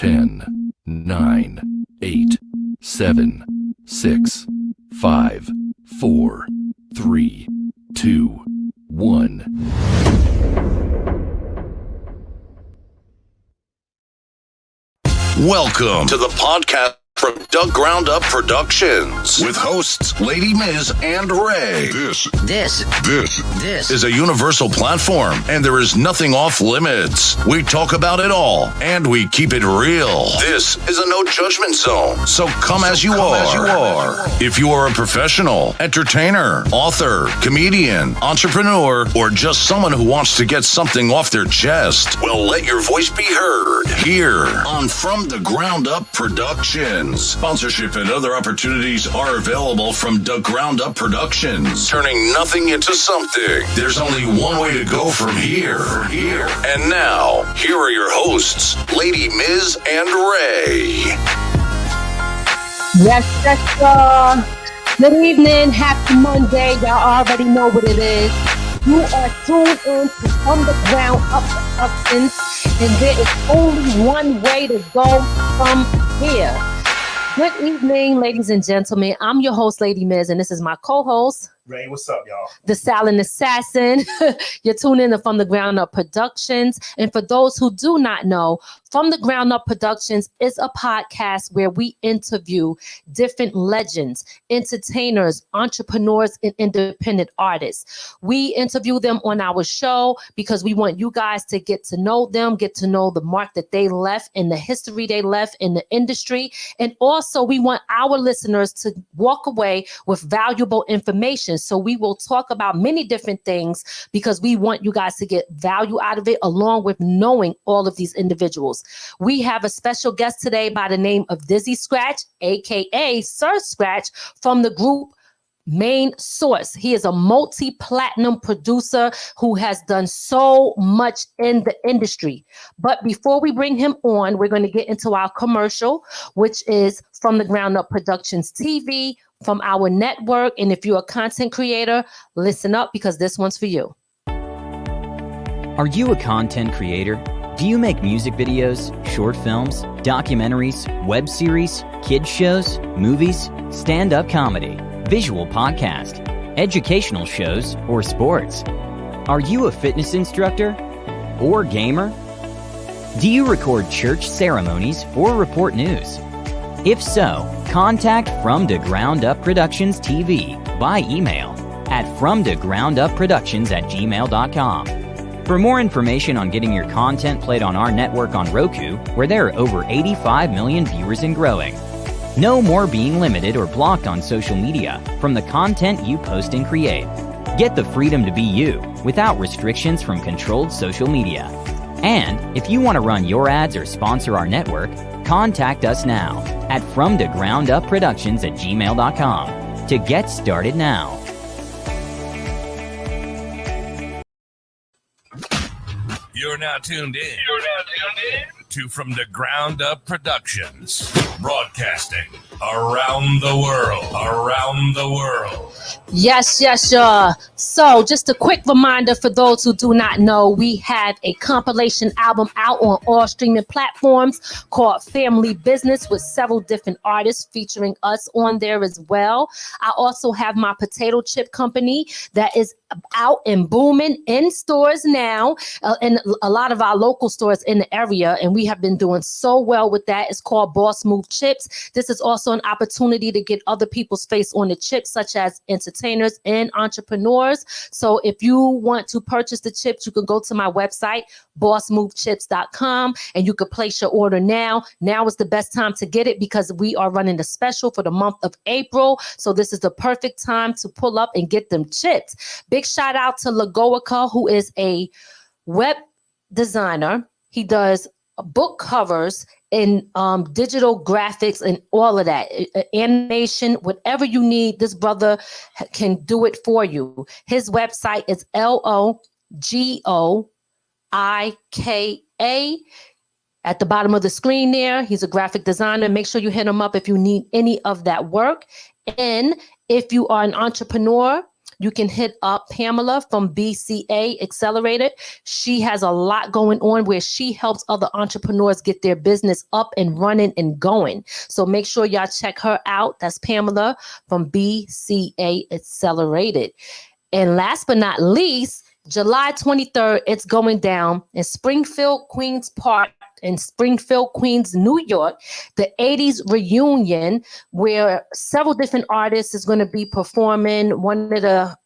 10, 9, 8, 7, 6, 5, 4, 3, 2, 1. Welcome to the podcast from Doug Ground Up Productions with hosts Lady Miz and Ray. This is a universal platform, and there is nothing off limits. We talk about it all, and we keep it real. This is a no judgment zone, so come as you are. If you are a professional, entertainer, author, comedian, entrepreneur, or just someone who wants to get something off their chest, well, let your voice be heard here on From the Ground Up Productions. Sponsorship and other opportunities are available from the Ground Up Productions. Turning nothing into something. There's only one way to go from here. And now, here are your hosts, Lady Miz and Ray. Yes, y'all. Good evening. Happy Monday. Y'all already know what it is. You are tuned in to From the Ground Up Productions, and there is only one way to go from here. Good evening, ladies and gentlemen. I'm your host, Lady Miz, and this is my co-host, Ray. What's up, y'all? The Silent Assassin. You're tuned in to From the Ground Up Productions. And for those who do not know, From the Ground Up Productions is a podcast where we interview different legends, entertainers, entrepreneurs, and independent artists. We interview them on our show because we want you guys to get to know them, get to know the mark that they left and the history they left in the industry. And also we want our listeners to walk away with valuable information. So we will talk about many different things because we want you guys to get value out of it, along with knowing all of these individuals. We have a special guest today by the name of Dizzy Scratch, a.k.a. Sir Scratch, from the group Main Source. He is a multi-platinum producer who has done so much in the industry. But before we bring him on, we're going to get into our commercial, which is From the Ground Up Productions TV, from our network. And if you're a content creator, listen up because this one's for you. Are you a content creator? Do you make music videos, short films, documentaries, web series, kids shows, movies, stand-up comedy, visual podcast, educational shows, or sports? Are you a fitness instructor or gamer? Do you record church ceremonies or report news? If so, contact From the Ground Up Productions TV by email at fromthegroundupproductions@gmail.com. For more information on getting your content played on our network on Roku, where there are over 85 million viewers and growing. No more being limited or blocked on social media from the content you post and create. Get the freedom to be you without restrictions from controlled social media. And if you want to run your ads or sponsor our network, contact us now at fromthegroundupproductions@gmail.com to get started now. You're now tuned in to From the Ground Up Productions, broadcasting around the world. Yes, y'all. So just a quick reminder for those who do not know, we have a compilation album out on all streaming platforms called Family Business with several different artists featuring us on there as well. I also have my potato chip company that is out and booming in stores now, and a lot of our local stores in the area, and we have been doing so well with that. It's called Boss Move Chips. This is also an opportunity to get other people's face on the chips, such as entertainers and entrepreneurs. So if you want to purchase the chips, you can go to my website, bossmovechips.com, and you can place your order now. Now is the best time to get it because we are running a special for the month of April. So this is the perfect time to pull up and get them chips. Big shout out to Lagoica, who is a web designer. He does book covers and digital graphics and all of that, animation, whatever you need, this brother can do it for you. His website is LOGOIKA. At the bottom of the screen there, he's a graphic designer. Make sure you hit him up if you need any of that work. And if you are an entrepreneur, you can hit up Pamela from BCA Accelerated. She has a lot going on where she helps other entrepreneurs get their business up and running and going. So make sure y'all check her out. That's Pamela from BCA Accelerated. And last but not least, July 23rd, it's going down in Springfield, Queens Park in Springfield, Queens, New York, the 80s reunion, where several different artists is going to be performing. One of the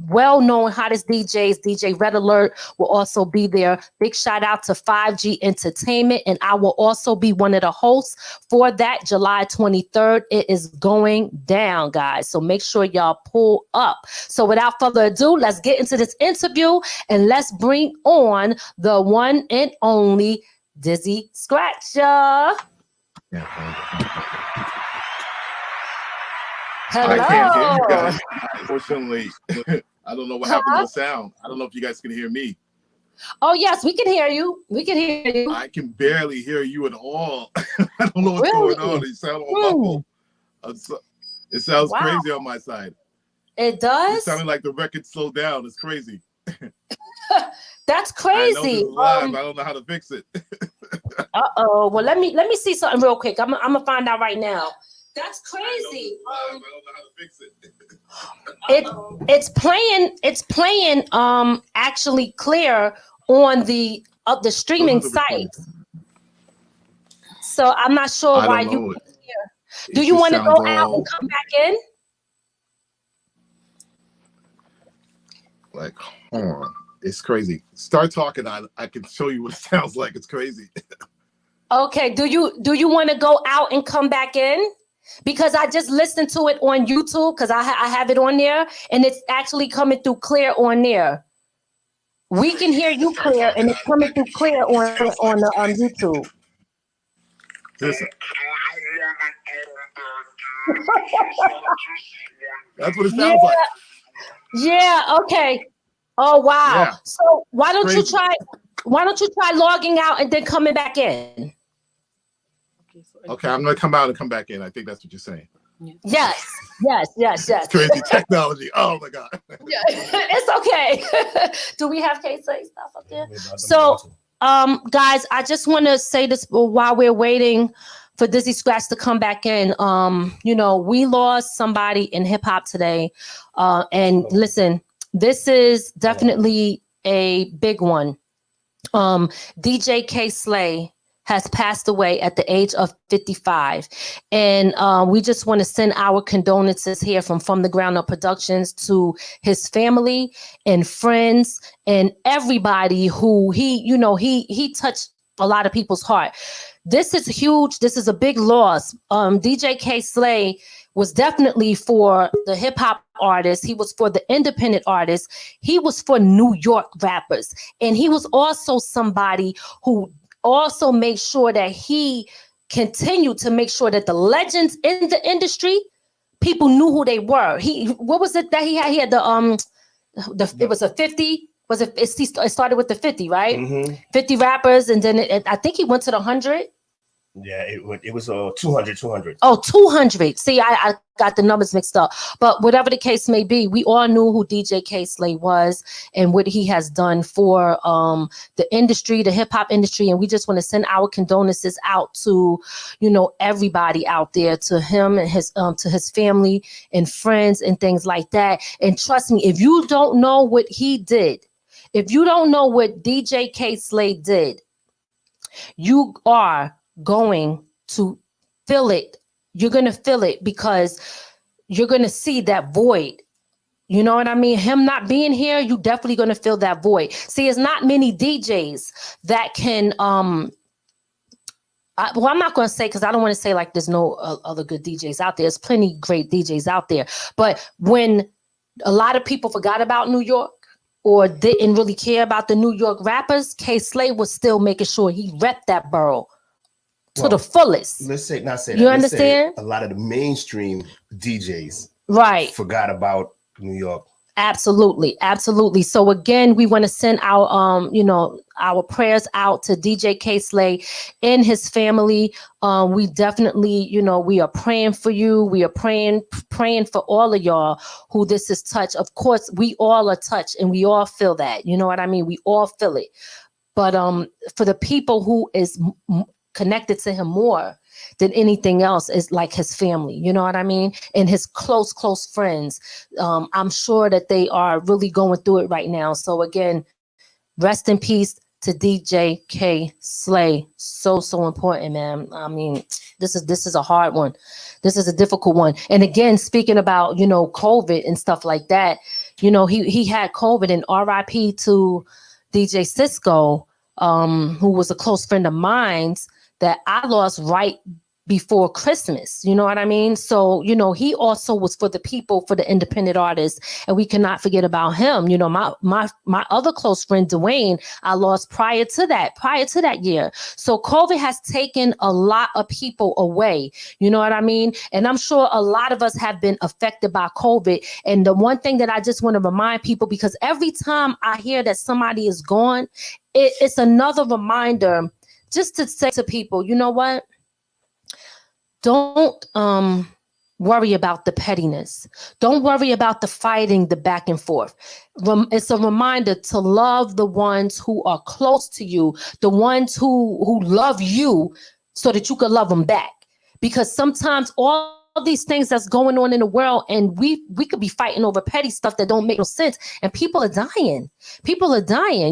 well-known hottest DJs, DJ Red Alert, will also be there. Big shout out to 5G Entertainment, and I will also be one of the hosts for that July 23rd. It is going down, guys, so make sure y'all pull up. So without further ado, let's get into this interview, and let's bring on the one and only Dizzy Scratcher. Hello. I can't hear you guys. Unfortunately, I don't know what happened to the sound. I don't know if you guys can hear me. Oh, yes, we can hear you. We can hear you. I can barely hear you at all. I don't know what's going on. You sound all muffled. It sounds crazy on my side. It does? It sounded like the record slowed down. It's crazy. That's crazy. I know this is live. I don't know how to fix it. Uh-oh. Well, let me see something real quick. I'm gonna find out right now. That's crazy. I don't know how to fix it. It's playing actually clear on the streaming site. So I'm not sure why you can't hear. Do you want to go out and come back in? Like, hold on. It's crazy. Start talking. I can show you what it sounds like. It's crazy. Okay. Do you want to go out and come back in? Because I just listened to it on YouTube because I have it on there and it's actually coming through clear on there. We can hear you clear and it's coming through clear on YouTube. Listen. That's what it sounds like. Yeah. Okay. Oh wow. Yeah. So why don't you try logging out and then coming back in? Okay, I'm gonna come out and come back in. I think that's what you're saying. Yes. It's crazy technology. Oh my god. Yeah, it's okay. Do we have K stuff up there? So, guys, I just want to say this while we're waiting for Dizzy Scratch to come back in. We lost somebody in hip hop today, and listen, this is definitely a big one. DJ K Slay has passed away at the age of 55. And we just want to send our condolences here from the Ground Up Productions to his family and friends and everybody who he touched a lot of people's heart. This is huge. This is a big loss. DJ K Slay was definitely for the hip hop artists. He was for the independent artists. He was for New York rappers. And he was also somebody who also made sure that he continued to make sure that the legends in the industry, people knew who they were. What was it that he had? He had it was a 50. It started with the 50, right? Mm-hmm. 50 rappers, and then I think he went to the 100. Yeah, it was 200. Oh, 200. See, I got the numbers mixed up. But whatever the case may be, we all knew who DJ K Slay was and what he has done for the industry, the hip hop industry. And we just want to send our condolences out to, everybody out there, to him and to his family and friends and things like that. And trust me, if you don't know what he did, if you don't know what DJ K Slay did, you are going to feel it. You're going to feel it because you're going to see that void. You know what I mean? Him not being here, you definitely going to feel that void. See, it's not many DJs that can, I'm not going to say, because I don't want to say like there's no other good DJs out there. There's plenty great DJs out there. But when a lot of people forgot about New York or didn't really care about the New York rappers, K Slay was still making sure he repped that borough to the fullest. Let's say, not say that. You understand? A lot of the mainstream DJs right forgot about New York. Absolutely, absolutely. So again, we want to send our our prayers out to DJ K Slay and his family. We definitely, we are praying for you. We are praying for all of y'all who this is touched. Of course, we all are touched and we all feel that. You know what I mean? We all feel it. But for the people who is connected to him more than anything else is like his family, you know what I mean? And his close friends. I'm sure that they are really going through it right now. So again, rest in peace to DJ K Slay. So important, man. I mean, this is a hard one. This is a difficult one. And again, speaking about, COVID and stuff like that, he had COVID, and RIP to DJ Cisco, who was a close friend of mine's that I lost right before Christmas. You know what I mean? So, he also was for the people, for the independent artists, and we cannot forget about him. My other close friend, Dwayne, I lost prior to that year. So COVID has taken a lot of people away. You know what I mean? And I'm sure a lot of us have been affected by COVID. And the one thing that I just want to remind people, because every time I hear that somebody is gone, it's another reminder just to say to people, you know what? Don't worry about the pettiness. Don't worry about the fighting, the back and forth. It's a reminder to love the ones who are close to you, the ones who love you, so that you can love them back. Because sometimes all these things that's going on in the world, and we could be fighting over petty stuff that don't make no sense, and people are dying.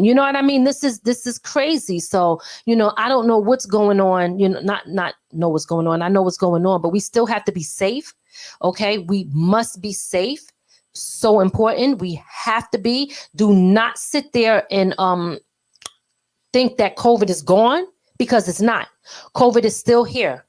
You know what I mean? This is crazy. So, I don't know what's going on, not know what's going on. I know what's going on, but we still have to be safe. Okay, we must be safe. So important. We have to be. Do not sit there and think that COVID is gone, because it's not. COVID is still here.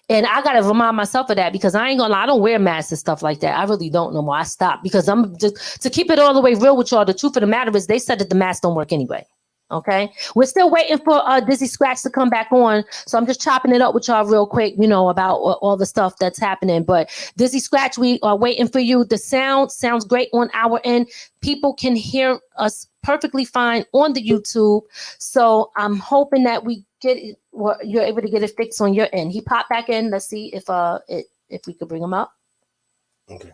And I got to remind myself of that, because I ain't gonna lie, I don't wear masks and stuff like that. I really don't no more. I stopped, because I'm just, to keep it all the way real with y'all, the truth of the matter is they said that the masks don't work anyway. Okay. We're still waiting for Dizzy Scratch to come back on. So I'm just chopping it up with y'all real quick, about all the stuff that's happening. But Dizzy Scratch, we are waiting for you. The sound sounds great on our end. People can hear us perfectly fine on the YouTube. So I'm hoping that we get it, you're able to get it fixed on your end. He popped back in. Let's see if we could bring him up. Okay.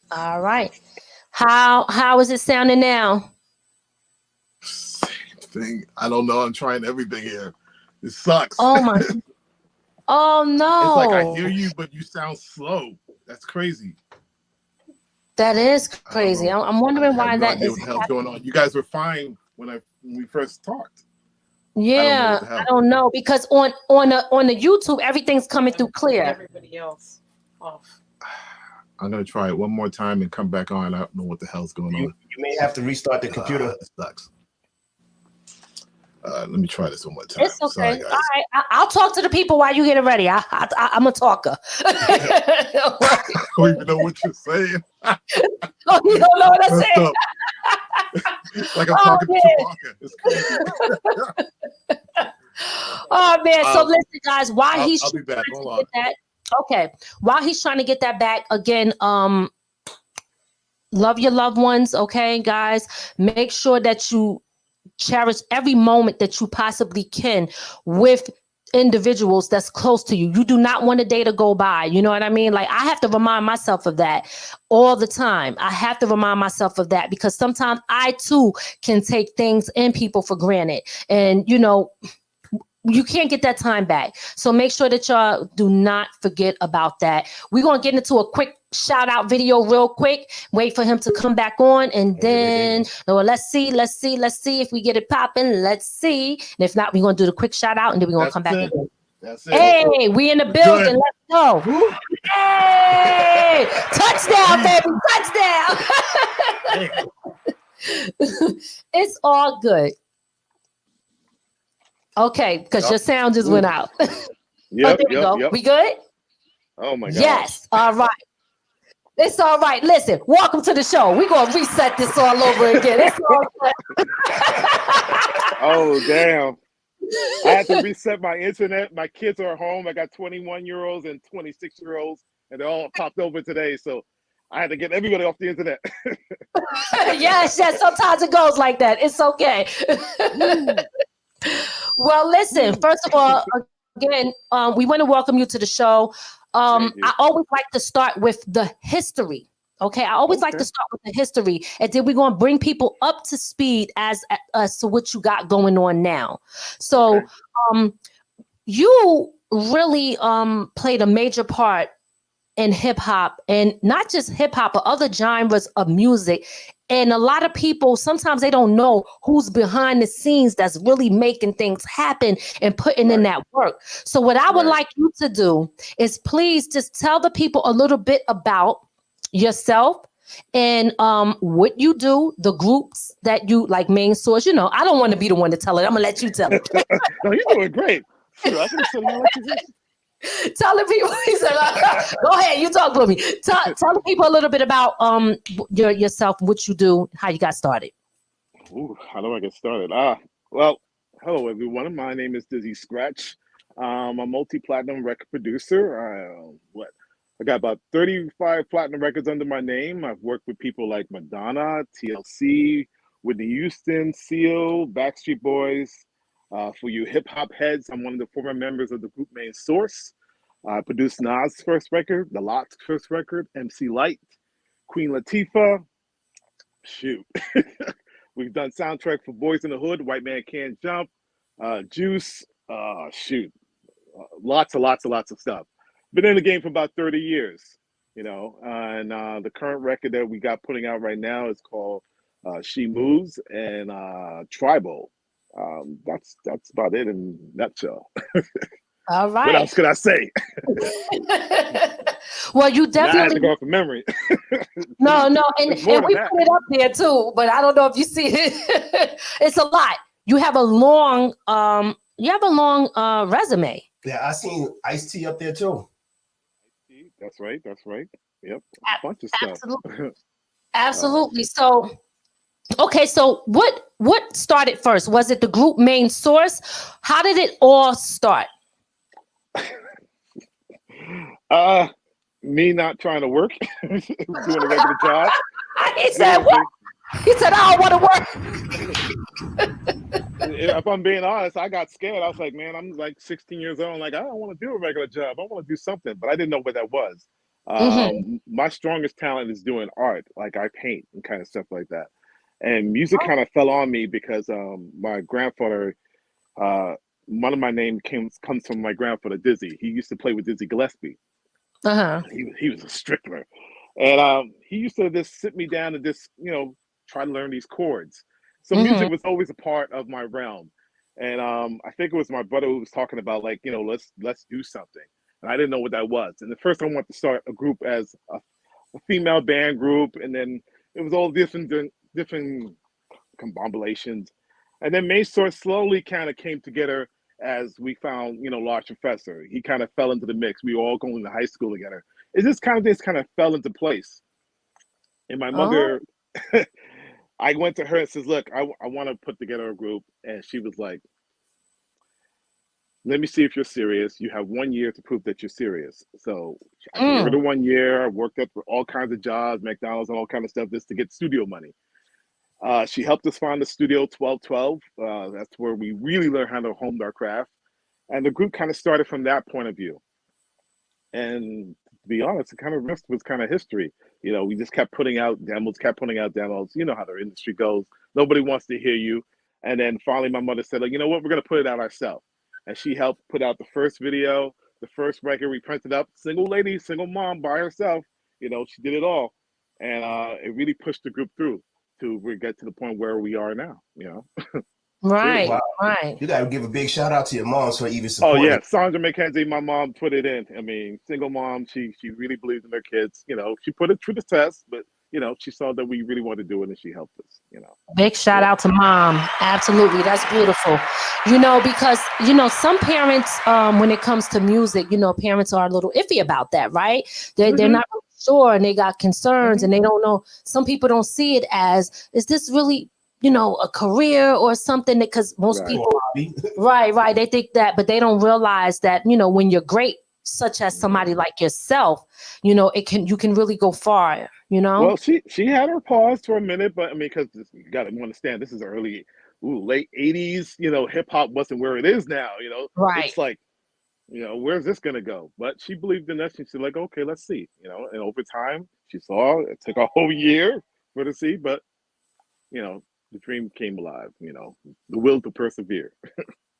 All right. How is it sounding now? Same thing. I don't know. I'm trying everything here. It sucks. Oh my. Oh no. It's like I hear you, but you sound slow. That's crazy. That is crazy. I'm wondering why that is. What the hell's going on? You guys were fine when we first talked. Yeah, I don't know, because on the YouTube everything's coming through clear. Everybody else off. I'm gonna try it one more time and come back on. I don't know what the hell's going on. You may have to restart the computer. It sucks. Let me try this one more time. It's okay. Sorry, guys. All right, I'll talk to the people while you get it ready. I'm a talker. I don't even know what you're saying. Oh, you don't know what I'm saying? Like I'm talking to Chewbacca. It's crazy. Oh man! So listen, guys. While he's I'll be back. Hold on. Okay. While he's trying to get that back again, love your loved ones. Okay, guys. Make sure that you cherish every moment that you possibly can with individuals that's close to you. You do not want a day to go by. You know what I mean? Like, I have to remind myself of that all the time. I have to remind myself of that, because sometimes I too can take things and people for granted. And, you can't get that time back. So make sure that y'all do not forget about that. We're going to get into a quick shout out video real quick. Wait for him to come back on. And then, let's see if we get it popping. Let's see. And if not, we're going to do the quick shout out, and then we're going to come back again. That's it. Hey, we in the building. Let's go. Hey, touchdown, baby. Touchdown. It's all good. Okay, because your sound just went out. Yep, there we go. Yep. We good? Oh my God. Yes. All right. It's all right. Listen, welcome to the show. We're going to reset this all over again. It's all good. Oh, damn. I had to reset my internet. My kids are home. I got 21-year-olds and 26-year-olds, and they all popped over today. So I had to get everybody off the internet. Yes. Sometimes it goes like that. It's okay. Well, listen, first of all, again, we want to welcome you to the show. I always like to start with the history. Okay, I always like to start with the history, and then we're going to bring people up to speed as to what you got going on now. So, you really played a major part in hip hop, and not just hip hop, but other genres of music. And a lot of people, sometimes they don't know who's behind the scenes that's really making things happen and putting in that work. So what I would like you to do is please just tell the people a little bit about yourself and what you do, the groups that you like, main source. You know, I don't want to be the one to tell it. I'm gonna let you tell it. No, you're doing great. Sure, I can tell you what you did. Tell the people. He said, go ahead, you talk for me. Tell the people a little bit about yourself, what you do, how you got started. Ooh, how do I get started? Well, hello everyone. My name is Dizzy Scratch. I'm a multi-platinum record producer. I got about 35 platinum records under my name. I've worked with people like Madonna, TLC, Whitney Houston, Seal, Backstreet Boys. For you hip hop heads, I'm one of the former members of the group Main Source. I produced Nas' first record, The Lot's first record, MC Lyte, Queen Latifah. Shoot. We've done soundtrack for Boys in the Hood, White Man Can't Jump, Juice. Shoot. Lots of stuff. Been in the game for about 30 years, you know, and the current record that we got putting out right now is called She Moves and Tribal. That's about it in a nutshell. All right. What else could I say? Well, you definitely I had to go off of memory. No, and we put it up there too, but I don't know if you see it. It's a lot. You have a long resume. Yeah, I seen Ice-T up there too. That's right. Yep, a bunch of stuff. Absolutely. So, okay, so what started first? Was it the group Main Source? How did it all start? Me not trying to work, doing a regular job. He said, "What?" He said, "I don't want to work." If I'm being honest, I got scared. I was like, man, I'm like 16 years old. I'm like, I don't want to do a regular job. I want to do something, but I didn't know what that was. My strongest talent is doing art. Like I paint and kind of stuff like that. And music kind of fell on me because my grandfather, one of my name comes from my grandfather, Dizzy. He used to play with Dizzy Gillespie. He was a strickler. And he used to just sit me down and just, you know, try to learn these chords. So music was always a part of my realm. And I think it was my brother who was talking about, like, you know, let's do something. And I didn't know what that was. And at first I wanted to start a group as a female band group. And then it was all different combinations. And then Main Source slowly kind of came together as we found, you know, Large Professor. He kind of fell into the mix. We were all going to high school together. It just kind of fell into place. And my mother, I went to her and says, look, I want to put together a group. And she was like, let me see if you're serious. You have 1 year to prove that you're serious. So I gave her the 1 year. I worked up for all kinds of jobs, McDonald's and all kinds of stuff just to get studio money. She helped us find the studio 1212. That's where we really learned how to hone our craft. And the group kind of started from that point of view. And to be honest, the kind of rest was kind of history. You know, we just kept putting out demos. You know how the industry goes. Nobody wants to hear you. And then finally my mother said, you know what, we're going to put it out ourselves. And she helped put out the first video, the first record we printed up, single lady, single mom by herself. You know, she did it all. And it really pushed the group through to get to the point where we are now, you know. Right, wow. Right. You got to give a big shout out to your moms for even supporting. Oh yeah, Sandra McKenzie, my mom put it in. I mean, single mom, she really believes in her kids. You know, she put it through the test, but you know, she saw that we really wanted to do it, and she helped us. You know, big shout out to mom. Absolutely, that's beautiful. You know, because you know some parents, when it comes to music, you know, parents are a little iffy about that, right? They're not really sure, and they got concerns, and they don't know. Some people don't see it as, is this really, you know, a career or something? Because most people, right, they think that, but they don't realize that, you know, when you're great such as somebody like yourself, you know, you can really go far, you know? Well, she had her pause for a minute, but I mean, because you got to understand, this is late 80s, you know, hip hop wasn't where it is now, you know? Right. It's like, you know, where's this going to go? But she believed in us. She's like, okay, let's see, you know, and over time, she saw it took a whole year for her to see, but, you know, the dream came alive, you know, the will to persevere.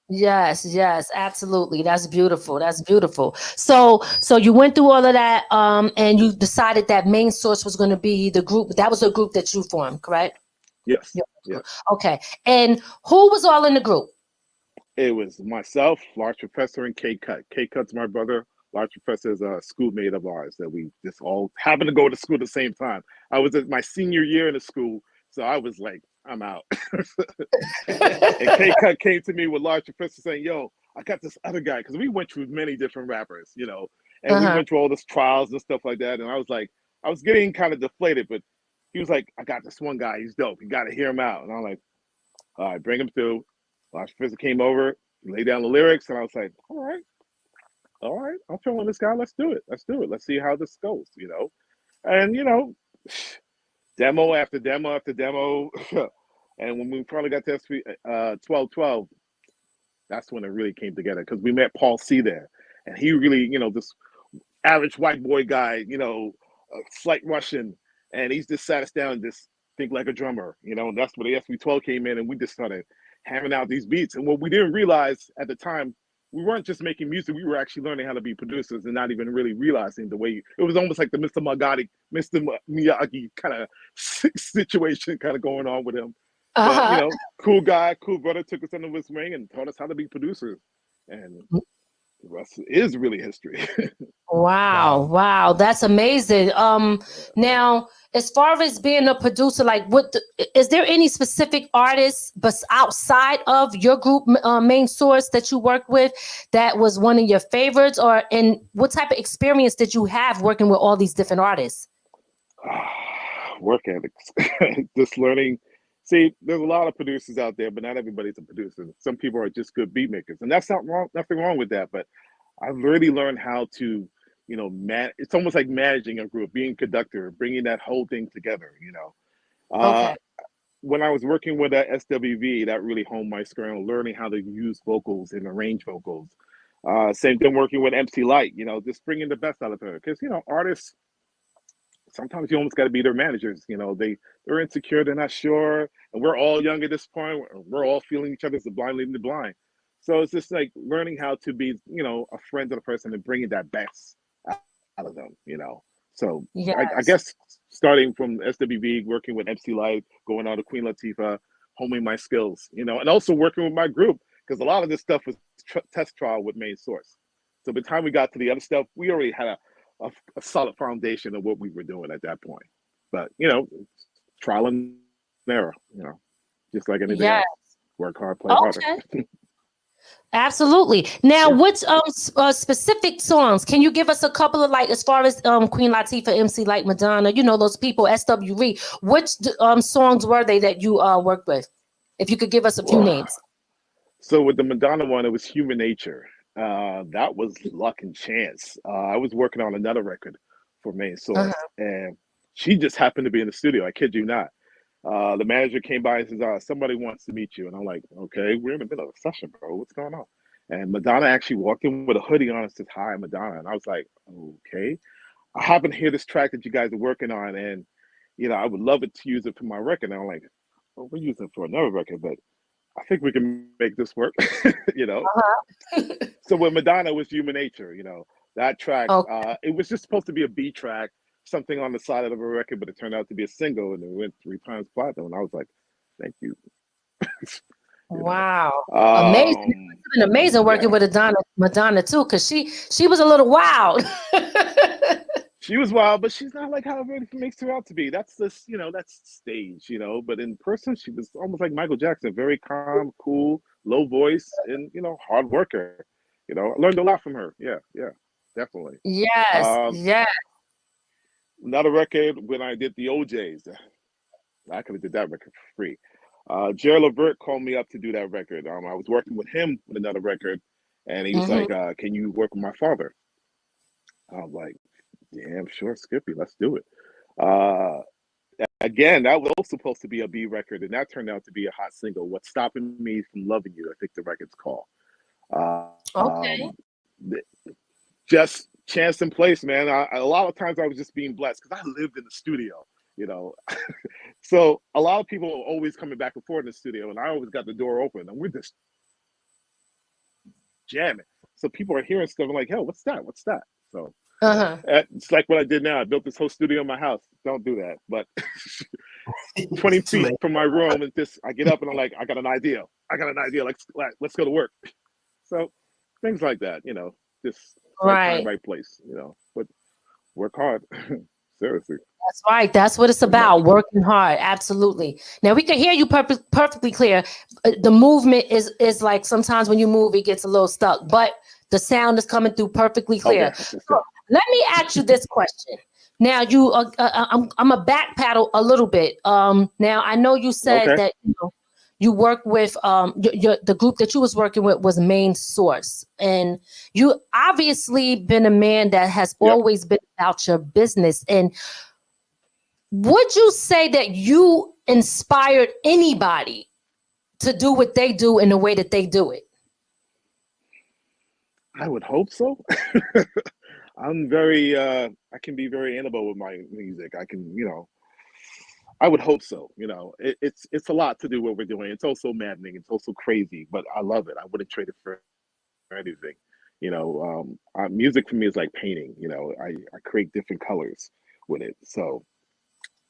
Yes, yes, absolutely. That's beautiful. That's beautiful. So you went through all of that, and you decided that Main Source was going to be the group. That was a group that you formed, correct? Yes. Yeah. Yes. Okay. And who was all in the group? It was myself, Large Professor, and K-Cut. K-Cut's my brother. Large Professor is a schoolmate of ours that we just all happened to go to school at the same time. I was at my senior year in the school, so I was like, I'm out. And K-Cut came to me with Large Professor saying, yo, I got this other guy, because we went through many different rappers, you know, and we went through all this trials and stuff like that. And I was like, I was getting kind of deflated, but he was like, I got this one guy, he's dope. You got to hear him out. And I'm like, all right, bring him through. Large Professor came over, laid down the lyrics, and I was like, all right, I'm feeling this guy. Let's do it. Let's see how this goes, you know. And, you know, demo after demo after demo. And when we finally got to 1212, that's when it really came together, because we met Paul C there. And he really, you know, this average white boy guy, you know, a slight Russian, and he's just sat us down and just think like a drummer, you know. And that's where the SB12 came in, and we just started hammering out these beats. And what we didn't realize at the time, we weren't just making music, we were actually learning how to be producers and not even really realizing the way it was almost like the Mr. Miyagi kind of situation kind of going on with him. But, you know, cool guy, cool brother, took us under his wing and taught us how to be producers. And the rest is really history. Wow, that's amazing. Now, as far as being a producer, like, is there any specific artists but outside of your group, Main Source, that you work with that was one of your favorites, and what type of experience did you have working with all these different artists? Work ethics, just learning. See, there's a lot of producers out there, but not everybody's a producer. Some people are just good beat makers, and that's not wrong. Nothing wrong with that. But I've really learned how to, you know, it's almost like managing a group, being a conductor, bringing that whole thing together. You know, when I was working with SWV, that really honed my skill, learning how to use vocals and arrange vocals. Same thing working with MC Light. You know, just bringing the best out of her, because, you know, artists, sometimes you almost got to be their managers. You know, they're insecure, they're not sure, and we're all young at this point. We're all feeling each other as the blind leading the blind. So it's just like learning how to be, you know, a friend to the person and bringing that best out of them. You know, so Yes. I guess starting from SWV, working with MC Light, going on to Queen Latifah, honing my skills. You know, and also working with my group, because a lot of this stuff was test trial with Main Source. So by the time we got to the other stuff, we already had a solid foundation of what we were doing at that point. But, you know, trial and error, you know, just like anything else. Work hard, play harder. Absolutely. Now, which specific songs can you give us a couple of, like, as far as Queen Latifah, MC Light, Madonna, you know, those people, SWV, which songs were they that you worked with? If you could give us a few names. So with the Madonna one, it was Human Nature. That was luck and chance. I was working on another record for Main Source, and she just happened to be in the studio. I kid you not. The manager came by and says, somebody wants to meet you. And I'm like, okay, we're in the middle of a session, bro. What's going on? And Madonna actually walked in with a hoodie on and says, hi, Madonna. And I was like, okay. I happen to hear this track that you guys are working on, and, you know, I would love it to use it for my record. And I'm like, well, we're using it for another record, but I think we can make this work, you know? So with Madonna, it was Human Nature, you know, that track. It was just supposed to be a B track, something on the side of a record, but it turned out to be a single, and it went 3 times platinum. And I was like, thank you. Wow. Amazing. It's been amazing working with Madonna too, because she was a little wild. She was wild, but she's not like how everybody makes her out to be. That's this, you know, that's stage, you know. But in person, she was almost like Michael Jackson, very calm, cool, low voice, and, you know, hard worker. You know, I learned a lot from her. Yeah, definitely. Yes. Another record, when I did the OJs, I could have did that record for free. Jerry Levert called me up to do that record. I was working with him with another record, and he was like, can you work with my father? I'm like, damn sure, Skippy, let's do it. Again, that was also supposed to be a B record, and that turned out to be a hot single. What's Stopping Me from Loving You, I think the record's called. Okay. Just chance and place, man. A lot of times I was just being blessed because I lived in the studio, you know. So a lot of people are always coming back and forth in the studio, and I always got the door open, and we're just jamming. So people are hearing stuff. I'm like, hell, what's that? What's that? So it's like what I did now. I built this whole studio in my house. Don't do that. But 20 feet from my room, and I get up and I'm like, I got an idea. Let's go to work. So things like that, you know, just right time, right place, you know, but work hard. Seriously. That's right. That's what it's about. Working hard. Absolutely. Now we can hear you perfectly clear. The movement is like sometimes when you move, it gets a little stuck, but the sound is coming through perfectly clear. Okay. So let me ask you this question. Now you, I'm a backpedal a little bit. Now I know you said that you work with the group that you was working with was Main Source, and you obviously been a man that has always been about your business. And would you say that you inspired anybody to do what they do in the way that they do it? I would hope so. I'm very, I can be very animal with my music. I can, you know, I would hope so. You know, it's a lot to do what we're doing. It's also maddening. It's also crazy, but I love it. I wouldn't trade it for anything. You know, music for me is like painting. You know, I create different colors with it. So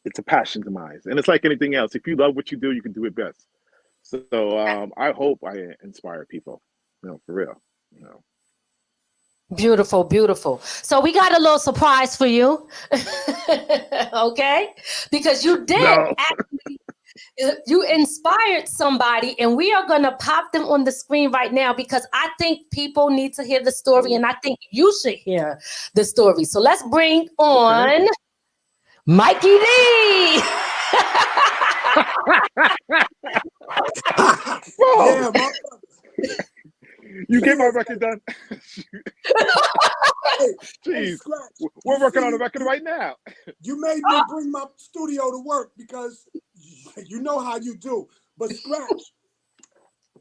it's a passion of mine. And it's like anything else. If you love what you do, you can do it best. So I hope I inspire people, you know, for real, you know. Beautiful, beautiful. So we got a little surprise for you. Okay? Because you did actually, you inspired somebody, and we are going to pop them on the screen right now because I think people need to hear the story, and I think you should hear the story. So let's bring on Mikey D. Yeah, you get my record done. Jeez, we're working on a record right now. You made me bring my studio to work because you know how you do. But Scratch,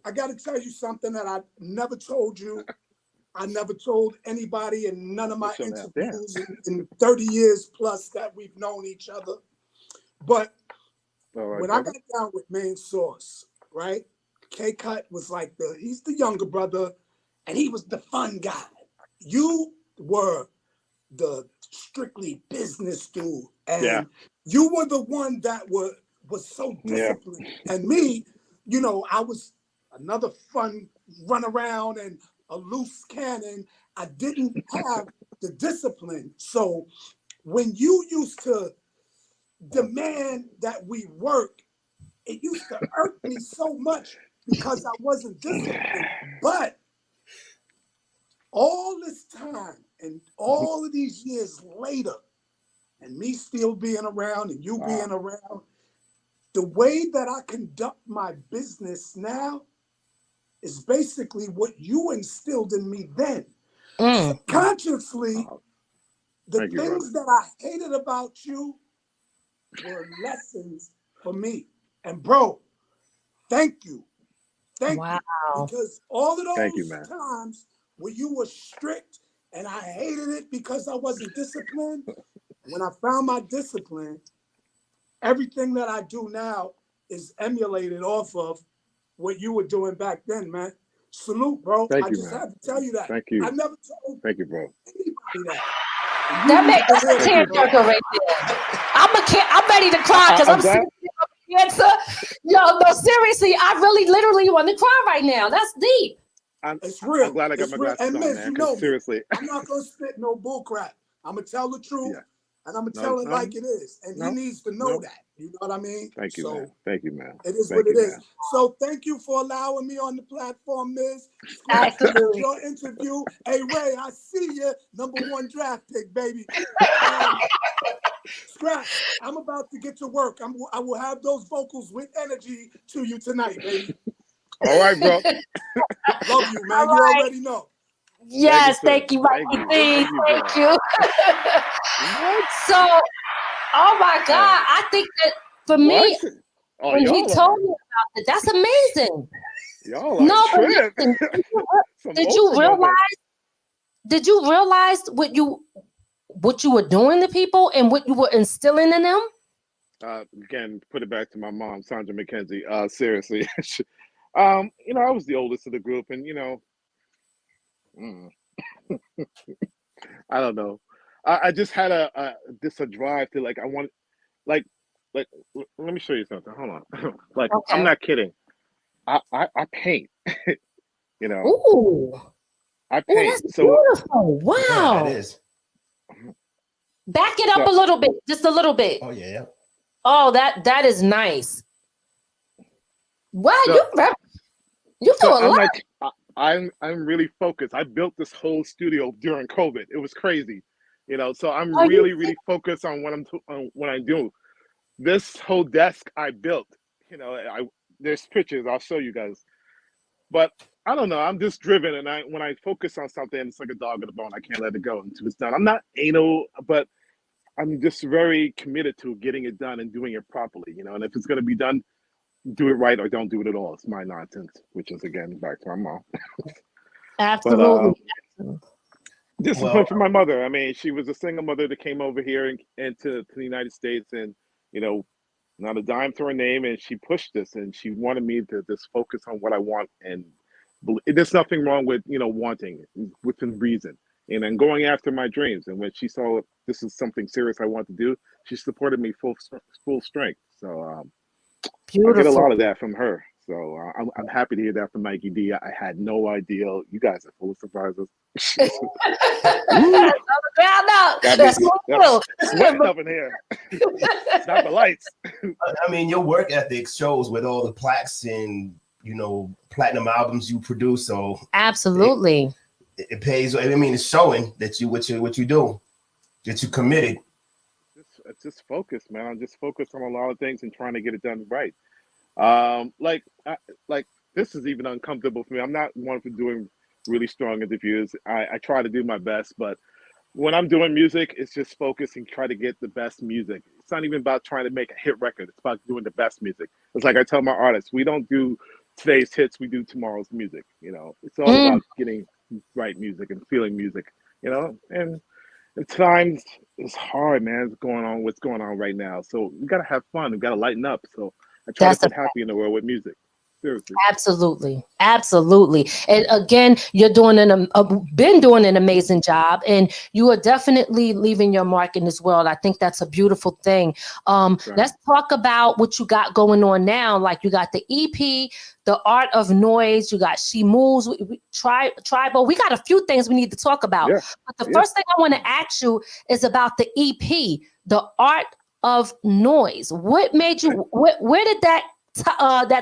I got to tell you something that I never told you. I never told anybody in none of my interviews in 30 years plus that we've known each other. But when I got down with Main Source, right? K-Cut was like he's the younger brother, and he was the fun guy. You were the strictly business dude, and you were the one that was so disciplined. And me, you know, I was another fun run around and a loose cannon. I didn't have the discipline. So when you used to demand that we work, it used to irk me so much because I wasn't disciplined. But all this time and all of these years later, and me still being around and you being around, the way that I conduct my business now is basically what you instilled in me then. Subconsciously, the things that I hated about you were lessons for me. And bro, thank you. Thank you. Because all of those times where you were strict and I hated it because I wasn't disciplined, when I found my discipline, everything that I do now is emulated off of what you were doing back then, man. Salute, bro. I just had to tell you that. Thank you. I never told bro. Anybody that. That's a tearjerker right there. I'm ready to cry because I'm serious. Yo, no, seriously, I really literally want to cry right now. That's deep. It's real. I'm glad I got my glasses on, man. You know, seriously, I'm not gonna spit no bull crap. I'm gonna tell the truth, and I'm gonna tell it like it is. And he needs to know that. You know what I mean? Thank you, man. Thank you, man. It is what it is. So thank you for allowing me on the platform, Miz. Absolutely. Your interview. Hey, Ray, I see you. #1 draft pick, baby. Scratch, I'm about to get to work. I will have those vocals with energy to you tonight, baby. All right, bro. Love you, man. You already know. Yes, thank you, Mikey D. Thank you. So, oh my God, I think that for me, when he told me about it, that's amazing. Y'all no, are but listen, did you realize what you were doing to people and what you were instilling in them? Again, put it back to my mom, Sandra McKenzie. Seriously, I was the oldest of the group, and I don't know. I just had a drive to I want like let me show you something. Hold on. Okay. I'm not kidding. I paint. Ooh. I paint. That's beautiful. Wow. Yeah, that is. Back it up a little bit, just a little bit. Oh yeah. Oh, that is nice. Wow, you do a lot. I'm really focused. I built this whole studio during COVID. It was crazy, So I'm really focused on what I do. This whole desk I built. There's pictures. I'll show you guys. But I don't know. I'm just driven, and when I focus on something, it's like a dog in a bone. I can't let it go until it's done. I'm not anal, but I'm just very committed to getting it done and doing it properly. And if it's going to be done, do it right or don't do it at all. It's my nonsense, which is again back to my mom. Absolutely. Discipline from my mother. I mean, she was a single mother that came over here and to the United States, and not a dime to her name, and she pushed this, and she wanted me to just focus on what I want, and there's nothing wrong with wanting within reason, and then going after my dreams. And when she saw this is something serious I want to do, she supported me full strength. So beautiful. I get a lot of that from her. So I'm happy to hear that from Mikey D. I had no idea. You guys are full of surprises. Sweating up in here. It's not the lights. I mean, your work ethic shows with all the plaques and platinum albums you produce. So absolutely, it pays. I mean, it's showing that what you do, that you committed. Just focused, man. I'm just focused on a lot of things and trying to get it done right. This is even uncomfortable for me. I'm not one for doing really strong interviews. I try to do my best, but when I'm doing music, it's just focus and try to get the best music. It's not even about trying to make a hit record. It's about doing the best music. It's like I tell my artists, we don't do today's hits, we do tomorrow's music. It's all about getting right music and feeling music, and at times it's hard, man. What's going on right now. So we got to have fun. We got to lighten up. So I try to put happy in the world with music. Seriously. Absolutely. And again, you're been doing an amazing job, and you are definitely leaving your mark in this world. I think that's a beautiful thing. Let's talk about what you got going on now. Like you got the EP, The Art of Noise, you got She Moves, Tribal. We got a few things we need to talk about. Yeah. But the first thing I want to ask you is about the EP, The Art of Noise. What made you, where did that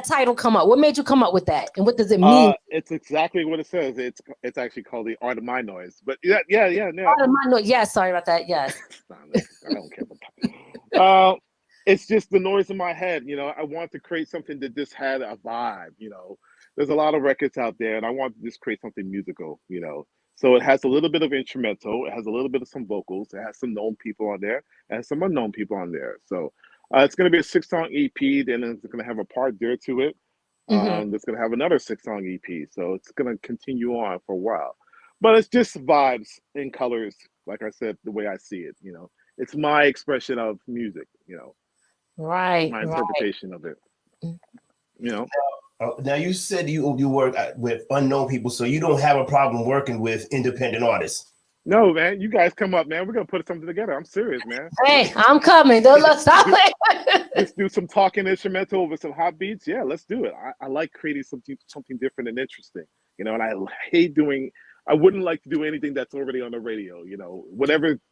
title come up? What made you come up with that, and what does it mean? It's exactly what it says. It's actually called The Art of My Noise. But yeah. Art of My Noise. Yeah, sorry about that. Yes. I don't care about that. It's just the noise in my head. I want to create something that just had a vibe. There's a lot of records out there, and I want to just create something musical. So it has a little bit of instrumental. It has a little bit of some vocals. It has some known people on there. It has some unknown people on there. So it's going to be a 6-song EP. Then it's going to have a part there to it. It's going to have another 6-song EP. So it's going to continue on for a while. But it's just vibes and colors, like I said, the way I see it. It's my expression of music. Right. My interpretation of it. Now you said you work with unknown people, so you don't have a problem working with independent artists. No, man. You guys come up, man. We're gonna put something together. I'm serious, man. Hey, I'm coming. Let's do some talking instrumental with some hot beats. Yeah, let's do it. I like creating something different and interesting. And I hate doing. I wouldn't like to do anything that's already on the radio.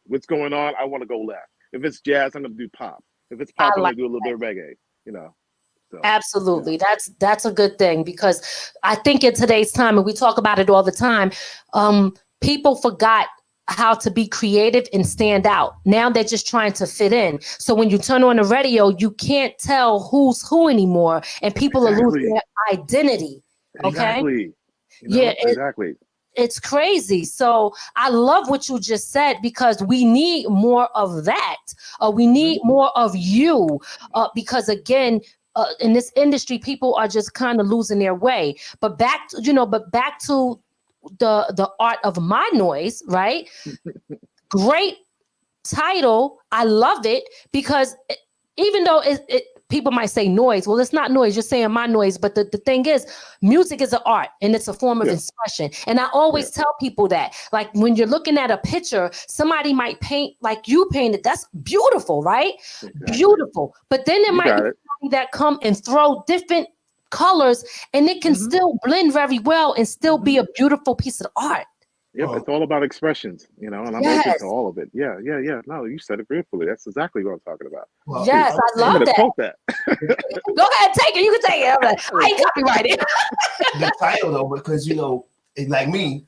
What's going on, I want to go left. If it's jazz, I'm gonna do pop. If it's pop, I'm gonna do a little bit of reggae. So, absolutely. Yeah. That's a good thing, because I think in today's time, and we talk about it all the time, people forgot how to be creative and stand out. Now they're just trying to fit in. So when you turn on the radio, you can't tell who's who anymore, and people are losing their identity. Okay. Exactly. Yeah. Exactly. it's crazy. So I love what you just said, because we need more of that. We need more of you, because again, in this industry, people are just kind of losing their way. But back to the art of my noise, right? Great title. I love it, because even though people might say noise, well, it's not noise, you're saying my noise. But the thing is, music is an art and it's a form of expression. And I always tell people that, like, when you're looking at a picture, somebody might paint like you painted. That's beautiful, right? Exactly. Beautiful. But then there might be somebody that come and throw different colors, and it can still blend very well and still be a beautiful piece of art. Yep, it's all about expressions, and I'm open to all of it. Yeah. No, you said it beautifully. That's exactly what I'm talking about. Well, yes, I love that. Quote that. Go ahead, take it. You can take it. I'm like, I ain't copyrighted. The title, though, because like me,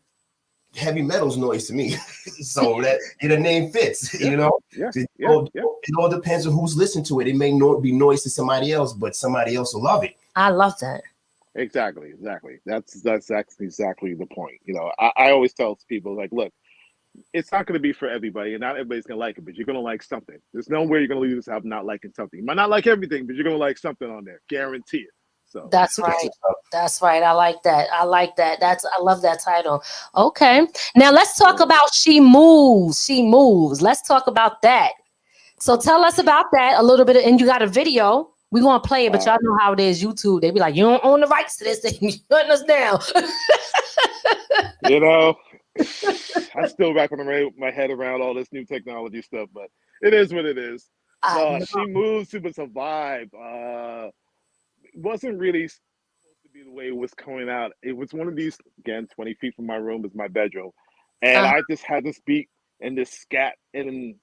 heavy metal's noise to me, so that the name fits. It all depends on who's listening to it. It may not be noise to somebody else, but somebody else will love it. I love that. Exactly. That's exactly the point. I always tell people, like, look, it's not going to be for everybody, and not everybody's going to like it, but you're going to like something. There's no way you're going to leave this out not liking something. You might not like everything, but you're going to like something on there. Guarantee it. So that's right. That's right. I like that. I love that title. Okay. Now let's talk about She Moves. She Moves. Let's talk about that. So tell us about that a little bit. And you got a video. We're going to play it, but y'all know how it is, YouTube. They be like, you don't own the rights to this thing. You're shutting us down. I'm still wrapping my head around all this new technology stuff, but it is what it is. She Moves. It was a vibe. It wasn't really supposed to be the way it was coming out. It was one of these, again, 20 feet from my room is my bedroom. And I just had this beat and this scat, and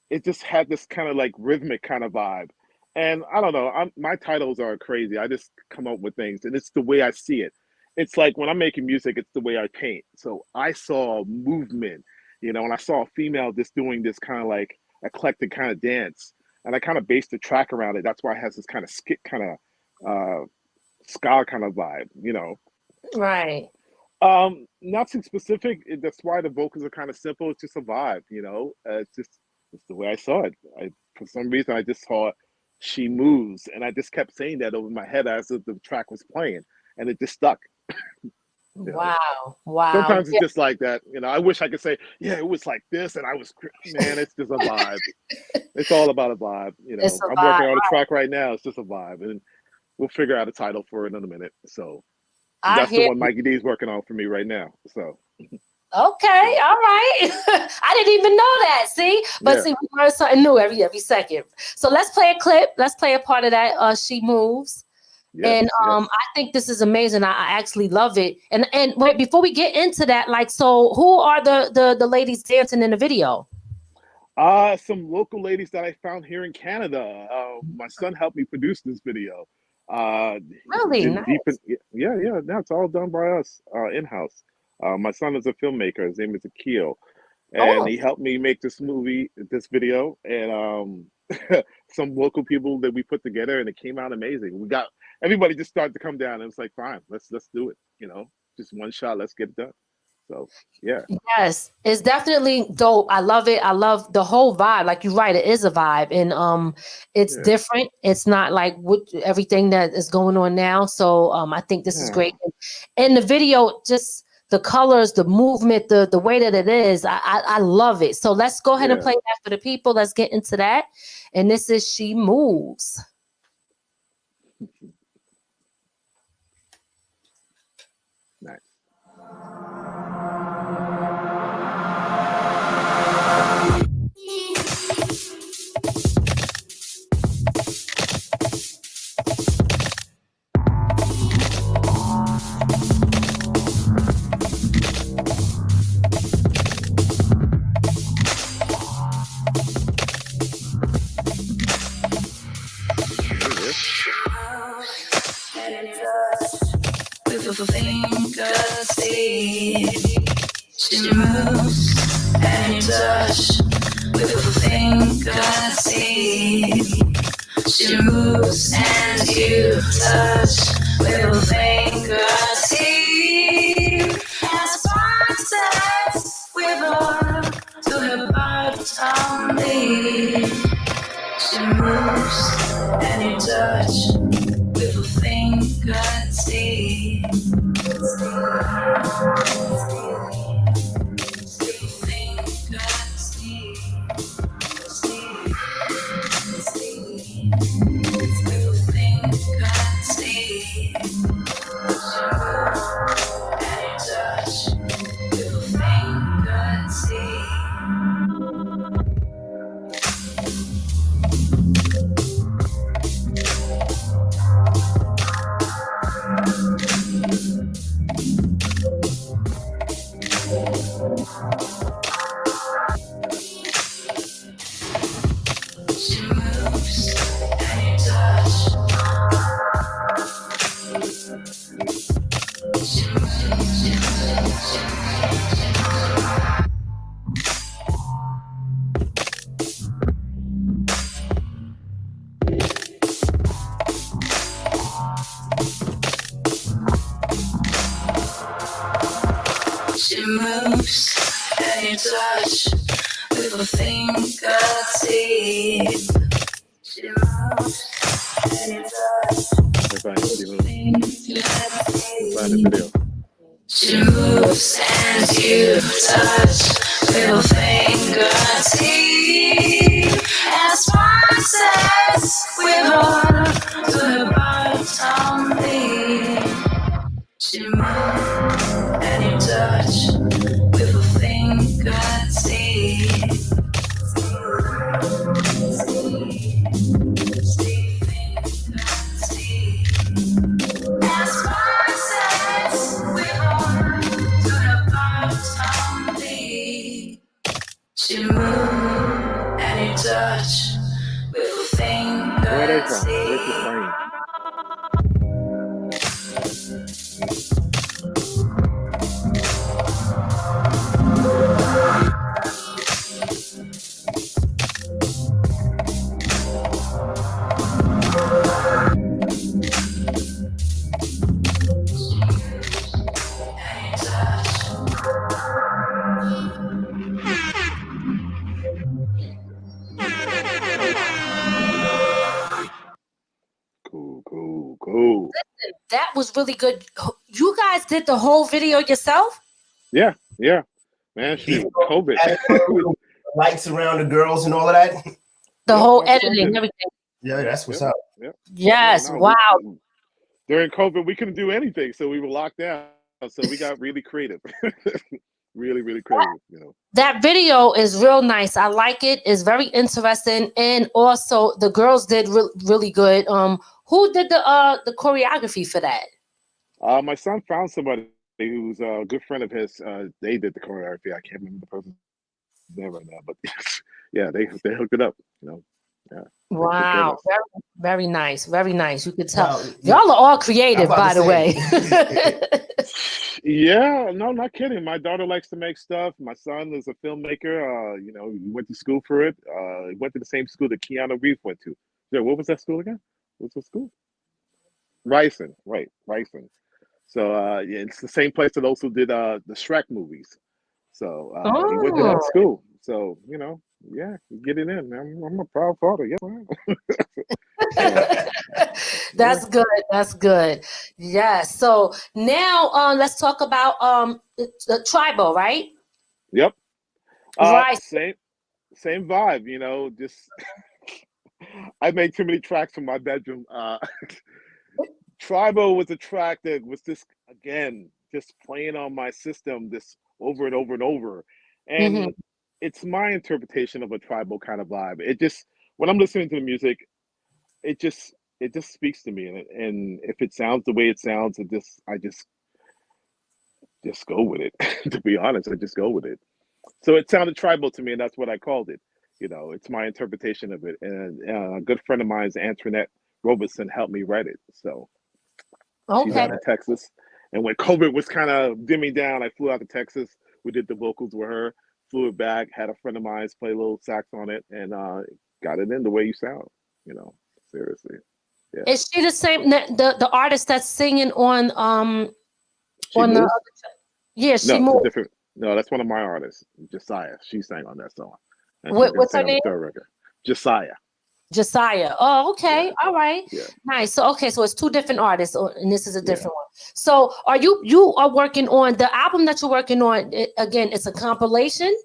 it just had this kind of like rhythmic kind of vibe. And I don't know, my titles are crazy. I just come up with things, and it's the way I see it. It's like when I'm making music, it's the way I paint. So I saw movement, and I saw a female just doing this kind of like eclectic kind of dance. And I kind of based the track around it. That's why it has this kind of skit kind of ska kind of vibe, Right. Not too specific. That's why the vocals are kind of simple. It's just a vibe, it's the way I saw it. For some reason, I just saw She Moves, and I just kept saying that over my head as if the track was playing, and it just stuck. Wow. Sometimes it's just like that. I wish I could say, it was like this, and I was, man, it's just a vibe. It's all about a vibe. I'm working on a track right now. It's just a vibe, and we'll figure out a title for it in a minute. So that's the one Mikey D is working on for me right now. So. Okay, all right. I didn't even know that. See, but see, we learn something new every second. So let's play a clip. Let's play a part of that. She Moves, and I think this is amazing. I actually love it. And wait, before we get into that, like, so who are the ladies dancing in the video? Some local ladies that I found here in Canada. My son helped me produce this video. Really nice. Yeah. Now it's all done by us in-house. My son is a filmmaker. His name is a.k.a, and he helped me make this video, and some local people that we put together, and it came out amazing. We got everybody just started to come down, and it's like, fine, let's do it. Just one shot, let's get it done. So yeah. Yes, it's definitely dope. I love it. I love the whole vibe. Like you're right, it is a vibe, and it's different. It's not like everything that is going on now. So I think this is great. And the video, just the colors, the movement, the way that it is, I love it. So let's go ahead and play that for the people. Let's get into that. And this is She Moves. Nice. With a finger see, she moves and you touch. With a finger see, she moves and you touch. With a finger see, that's why. with a fingertip. She moves and you touch with a fingertip. She moves and you touch with a fingertip. She moves and you touch with a fingertip. As process with her to the bottom beat. She moves and you touch with a fingertip. As process with her to the bottom beat. She moves and you touch with a fingertip. Cool. That was really good. You guys did the whole video yourself? Yeah. Man, shoot, COVID. Lights around the girls and all of that. The whole editing, everything. Yeah, that's what's up. Yes, wow. During COVID, we couldn't do anything, so we were locked down. So we got really creative. really creative, you know. That video is real nice. I like it. It's very interesting, and also the girls did really good. Who did the choreography for that? My son found somebody who's a good friend of his. They did the choreography. I can't remember the person's name right now, but yeah, they hooked it up. You know, yeah. Wow, very nice, very nice. You could tell y'all are all creative, by the way. Yeah, no, not kidding. My daughter likes to make stuff. My son is a filmmaker. You know, he went to school for it. He went to the same school that Keanu Reeves went to. Yeah, what was that school again? What's the school? Ryson, right? Ryson. So yeah, it's the same place that also did the Shrek movies. So he went to that school. So you know, yeah, get it in. I'm a proud father. Yeah. That's good. That's good. Yes. So now let's talk about the tribal, right? Yep. Right. Same vibe. You know, just I made too many tracks from my bedroom. Tribal was a track that was just playing on my system this over and over and over. And it's my interpretation of a tribal kind of vibe. It just when I'm listening to the music, it just speaks to me, and if it sounds the way it sounds, I just go with it. To be honest, I just go with it. So it sounded tribal to me, and that's what I called it. You know, it's my interpretation of it. And a good friend of mine, Antoinette Robertson, helped me write it. So she's out in Texas, and when COVID was kind of dimming down, I flew out to Texas. We did the vocals with her, flew it back, had a friend of mine play a little sax on it, and got it in the way you sound. You know. Seriously, yeah. Is she the same? The artist that's singing on on the other? Yeah, she moved. Different. No, that's one of my artists, Josiah. She sang on that song. What's her name? Josiah. Josiah. Oh, okay. Yeah. All right. Yeah. Nice. So okay, so it's two different artists, and this is a different one. So are you are working on the album that you're working on? Again, it's a compilation.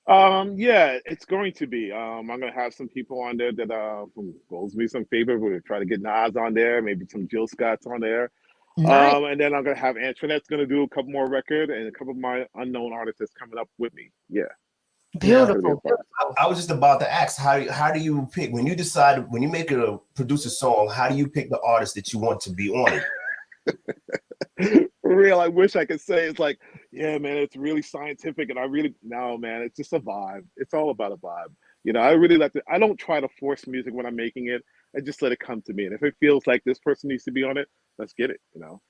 Yeah, it's going to be. I'm gonna have some people on there that will me some favor. We're gonna try to get Nas on there, maybe some Jill Scott's on there. Nice. And then I'm gonna have Antoinette's gonna do a couple more record and a couple of my unknown artists that's coming up with me. Yeah. Beautiful. I was just about to ask, how do you pick when you decide, when you produce a song, how do you pick the artist that you want to be on it? For real, I wish I could say it's like, yeah, man, it's really scientific, and no, man, it's just a vibe. It's all about a vibe. You know, I don't try to force music when I'm making it. I just let it come to me, and if it feels like this person needs to be on it, let's get it. You know.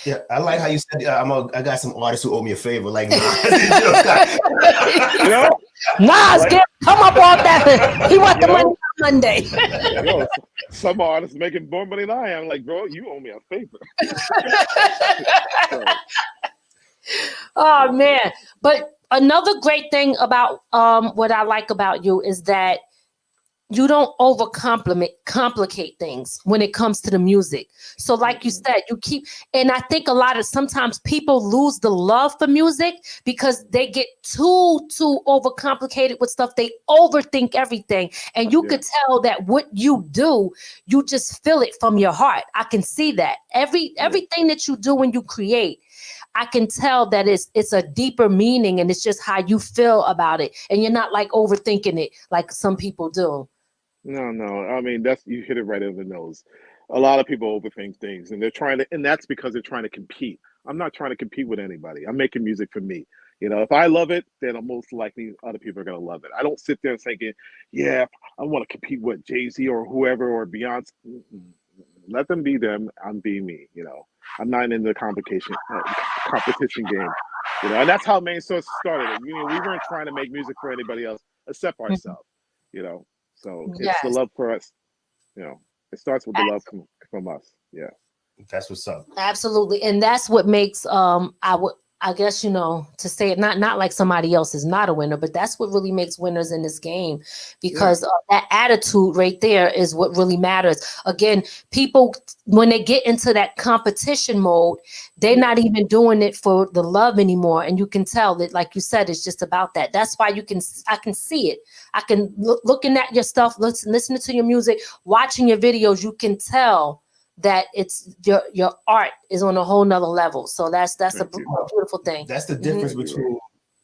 Yeah, I like how you said I got some artists who owe me a favor, like Nas. You know, Nas, come up off that. He wants the money on Monday. Yo, some artists making more money than I am. Like, bro, you owe me a favor. Oh man! But another great thing about what I like about you is that you don't complicate things when it comes to the music. So like you said, you keep, and I think sometimes people lose the love for music because they get too overcomplicated with stuff. They overthink everything. And you could tell that what you do, you just feel it from your heart. I can see that. Everything that you do when you create, I can tell that it's a deeper meaning and it's just how you feel about it. And you're not like overthinking it like some people do. No. I mean, you hit it right over the nose. A lot of people overthink things, and and that's because they're trying to compete. I'm not trying to compete with anybody. I'm making music for me. You know, if I love it, then most likely other people are gonna love it. I don't sit there and thinking, yeah, I want to compete with Jay-Z or whoever or Beyonce. Let them be them. I'm being me. You know, I'm not in the competition game. You know, and that's how Main Source started. We weren't trying to make music for anybody else except ourselves. You know. So it's the love for us, you know. It starts with the love from us. Yeah, that's what's up. Absolutely, and that's what makes I guess, to say it, not like somebody else is not a winner, but that's what really makes winners in this game, because that attitude right there is what really matters. Again, people, when they get into that competition mode, they're not even doing it for the love anymore. And you can tell that, like you said, it's just about that. That's why I can see it. I can looking at your stuff, listening to your music, watching your videos, you can tell that it's your art is on a whole nother level. So that's a beautiful thing. That's the difference between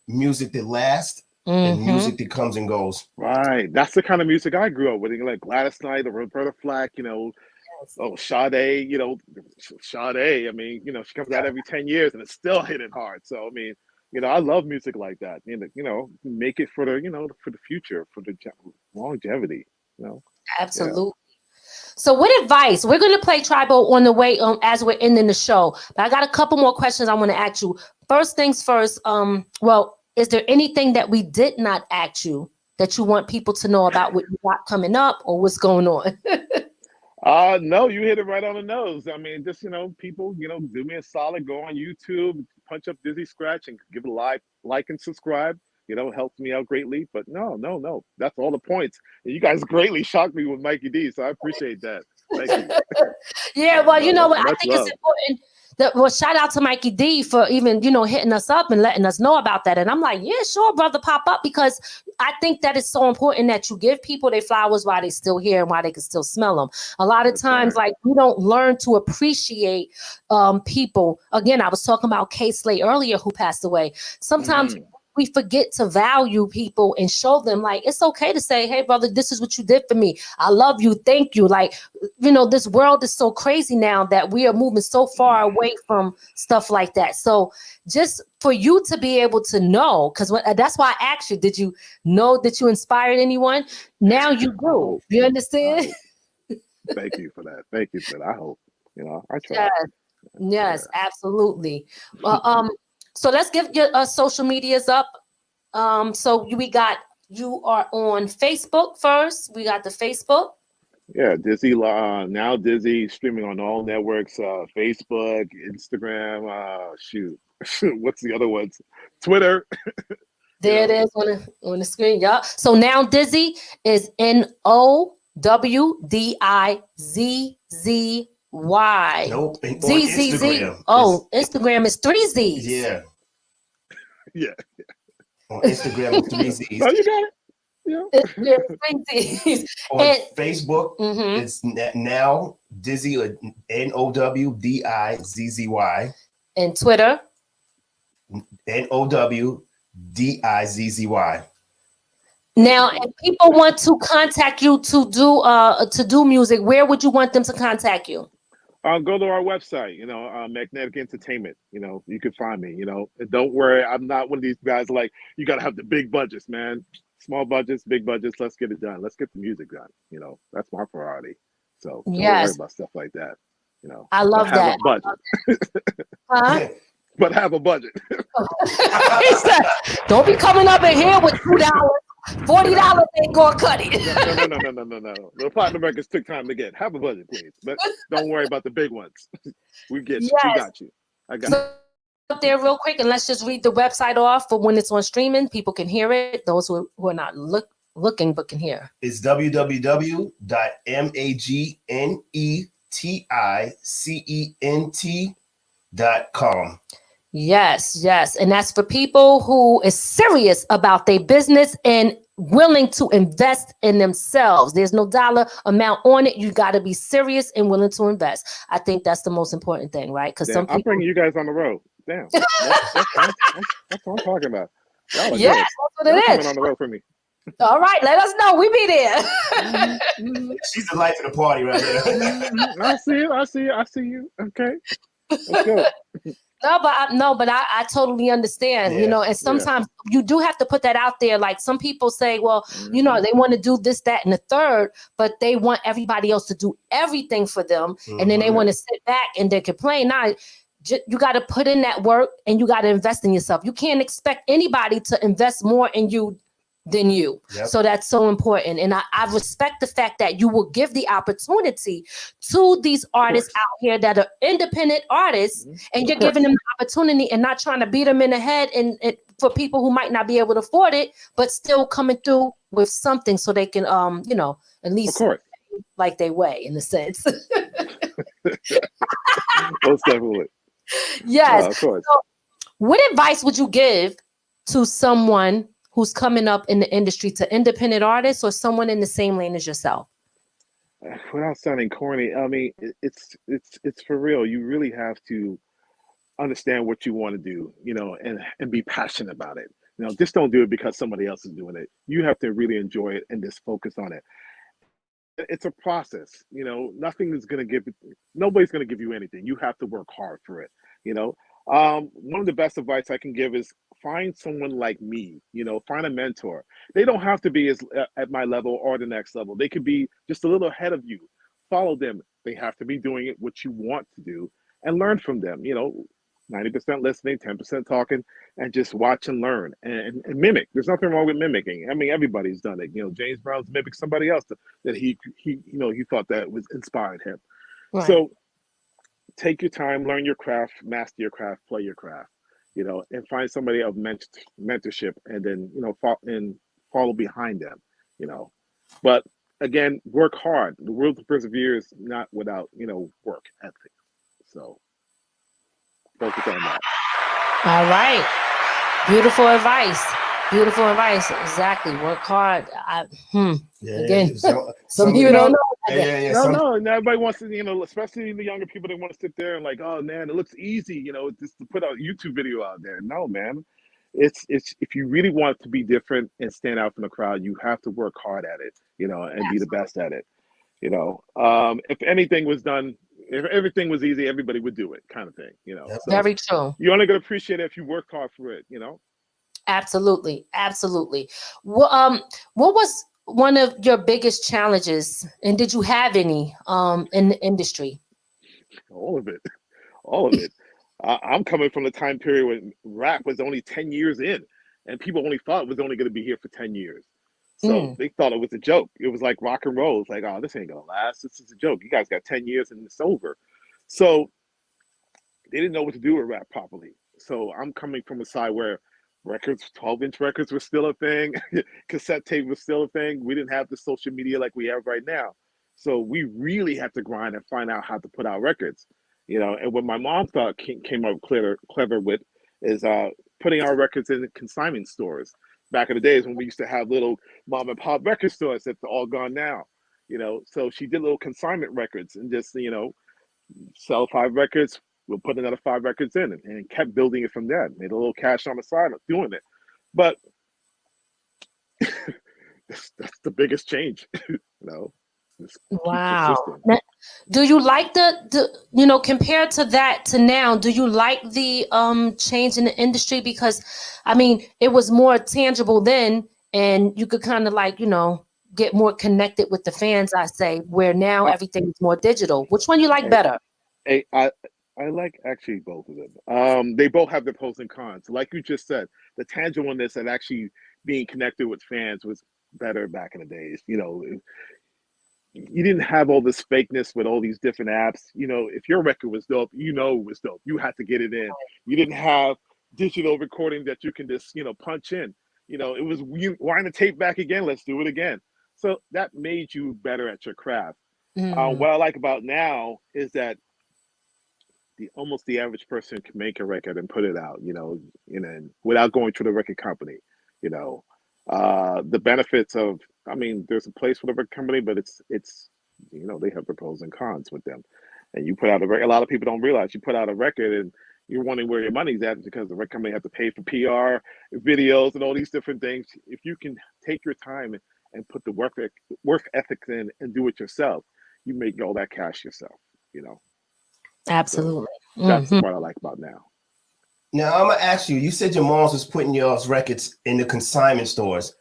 music that lasts and music that comes and goes. Right. That's the kind of music I grew up with. Like Gladys Knight or Roberta Flack, Sade, Sade. I mean, she comes out every 10 years and it's still hitting hard. So I mean, I love music like that. Make it for the for the future, for the longevity. Absolutely. Yeah. So what advice? We're going to play Tribal on the way as we're ending the show. But I got a couple more questions I want to ask you. First things first, is there anything that we did not ask you that you want people to know about what you got coming up or what's going on? No, you hit it right on the nose. I mean, just, people, do me a solid, go on YouTube, punch up Dizzy Scratch and give it a like and subscribe. Helps me out greatly. But no. That's all the points. And you guys greatly shocked me with Mikey D, so I appreciate that. Thank you. Yeah, well, you know what? I think it's important. Shout out to Mikey D for even, hitting us up and letting us know about that. And I'm like, yeah, sure, brother, pop up, because I think that it's so important that you give people their flowers while they're still here and while they can still smell them. A lot of times, like, we don't learn to appreciate people. Again, I was talking about Kay Slay earlier, who passed away. Sometimes we forget to value people and show them, like, it's okay to say, hey, brother, this is what you did for me. I love you. Thank you. Like, this world is so crazy now that we are moving so far away from stuff like that. So just for you to be able to know, because that's why I asked you, did you know that you inspired anyone? Now you do. You understand? Thank you for that. Thank you for that. I hope, I try. Yes, absolutely. So let's give your social medias up. So you are on Facebook first. We got the Facebook. Yeah, Dizzy, now Dizzy, streaming on all networks, Facebook, Instagram, what's the other ones? Twitter. There it is on the screen, y'all. So Now Dizzy is NOW WDIZZY. Nope. On ZZZ. Instagram. Oh, Instagram is 3 Z's. Yeah. Yeah. On Instagram, it's 3 Z's. Oh, you got it. Yeah. It's 3 Z's. On And, Facebook, it's now Dizzy, NOWDIZZY. and Twitter. NOWDIZZY. Now, if people want to contact you to do music, where would you want them to contact you? Go to our website, Magnetic Entertainment. You can find me, and don't worry, I'm not one of these guys like, you got to have the big budgets, man. Small budgets, big budgets, let's get it done. Let's get the music done. That's my priority. So don't worry about stuff like that. I love that. Have a budget. Huh? But have a budget. Don't be coming up in here with $2. $40 ain't gonna cut it. No. The platinum records took time to get. Have a budget, please. But don't worry about the big ones. We got you. I got you. Up there real quick, and let's just read the website off for when it's on streaming. People can hear it. Those who are not looking but can hear. It's www.magneticent.com. Yes. And that's for people who is serious about their business and willing to invest in themselves. There's no dollar amount on it. You got to be serious and willing to invest. I think that's the most important thing, right? Because some people... I'm bringing you guys on the road. Damn. That's what I'm talking about. Yeah, that's what it is. Coming on the road for me. All right, let us know. We be there. She's the life of the party right there. I see you. Okay. Let's go. No, but I totally understand, and sometimes you do have to put that out there. Like some people say, well, they want to do this, that, and the third, but they want everybody else to do everything for them. And then they want to sit back and they complain. Now, you got to put in that work and you got to invest in yourself. You can't expect anybody to invest more in you than you. Yep. So that's so important. And I respect the fact that you will give the opportunity to these artists out here that are independent artists, and you're giving them the opportunity and not trying to beat them in the head and for people who might not be able to afford it, but still coming through with something so they can, at least like they weigh in a sense. Most definitely. Yes. Of course. So what advice would you give to someone who's coming up in the industry, to independent artists or someone in the same lane as yourself? Without sounding corny, I mean, it's for real. You really have to understand what you want to do, and be passionate about it. Just don't do it because somebody else is doing it. You have to really enjoy it and just focus on it. It's a process, nobody's going to give you anything. You have to work hard for it. One of the best advice I can give is find someone like me, find a mentor. They don't have to be at my level or the next level. They could be just a little ahead of you. Follow them. They have to be doing it what you want to do and learn from them. 90% listening, 10% talking, and just watch and learn and mimic. There's nothing wrong with mimicking. I mean, everybody's done it. James Brown's mimicked somebody else that he thought that was inspired him. Right. So take your time, learn your craft, master your craft, play your craft, and find somebody of mentorship, and then, follow behind them, But again, work hard. The will to persevere is not without, work ethic. So focus on that. All right. Beautiful advice. Exactly. Work hard. Again, some people don't know. No, and everybody wants to, especially the younger people, they want to sit there and like, oh man, it looks easy, just to put a YouTube video out there. No, man. It's if you really want to be different and stand out from the crowd, you have to work hard at it, and be the best at it. If anything was done, if everything was easy, everybody would do it, kind of thing, So very true. You're only gonna appreciate it if you work hard for it, Absolutely. What was one of your biggest challenges, and did you have any in the industry? All of it. I'm coming from the time period when rap was only 10 years in, and people only thought it was only going to be here for 10 years. So they thought it was a joke. It was like rock and roll. It's like, oh, this ain't gonna last. This is a joke. You guys got 10 years and it's over. So they didn't know what to do with rap properly. So I'm coming from a side where records, 12-inch records were still a thing. Cassette tape was still a thing. We didn't have the social media like we have right now. So we really had to grind and find out how to put out records, and what my mom thought came up clever with is putting our records in consignment stores. Back in the days when we used to have little mom and pop record stores that's all gone now, so she did little consignment records and just, sell 5 records, we'll put another 5 records in and kept building it from there. Made a little cash on the side of doing it. But that's the biggest change, Just wow. Now, do you like the compared to that to now, do you like the change in the industry? Because I mean, it was more tangible then and you could kind of like, get more connected with the fans, I say, where now everything is more digital. Which one you like better? I like actually both of them. They both have their pros and cons. Like you just said, the tangibleness and actually being connected with fans was better back in the days. You didn't have all this fakeness with all these different apps. If your record was dope, it was dope. You had to get it in. You didn't have digital recording that you can just, punch in. It was wind the tape back again. Let's do it again. So that made you better at your craft. What I like about now is that almost the average person can make a record and put it out, without going through the record company. The benefits of, there's a place for the record company, but it's they have the pros and cons with them. And you put out a record. A lot of people don't realize you put out a record and you're wondering where your money's at because the record company have to pay for PR, videos, and all these different things. If you can take your time and put the work ethics in and do it yourself, you make all that cash yourself. Absolutely. So that's what I like about now. Now I'm gonna ask you. You said your mom's was putting your records in the consignment stores.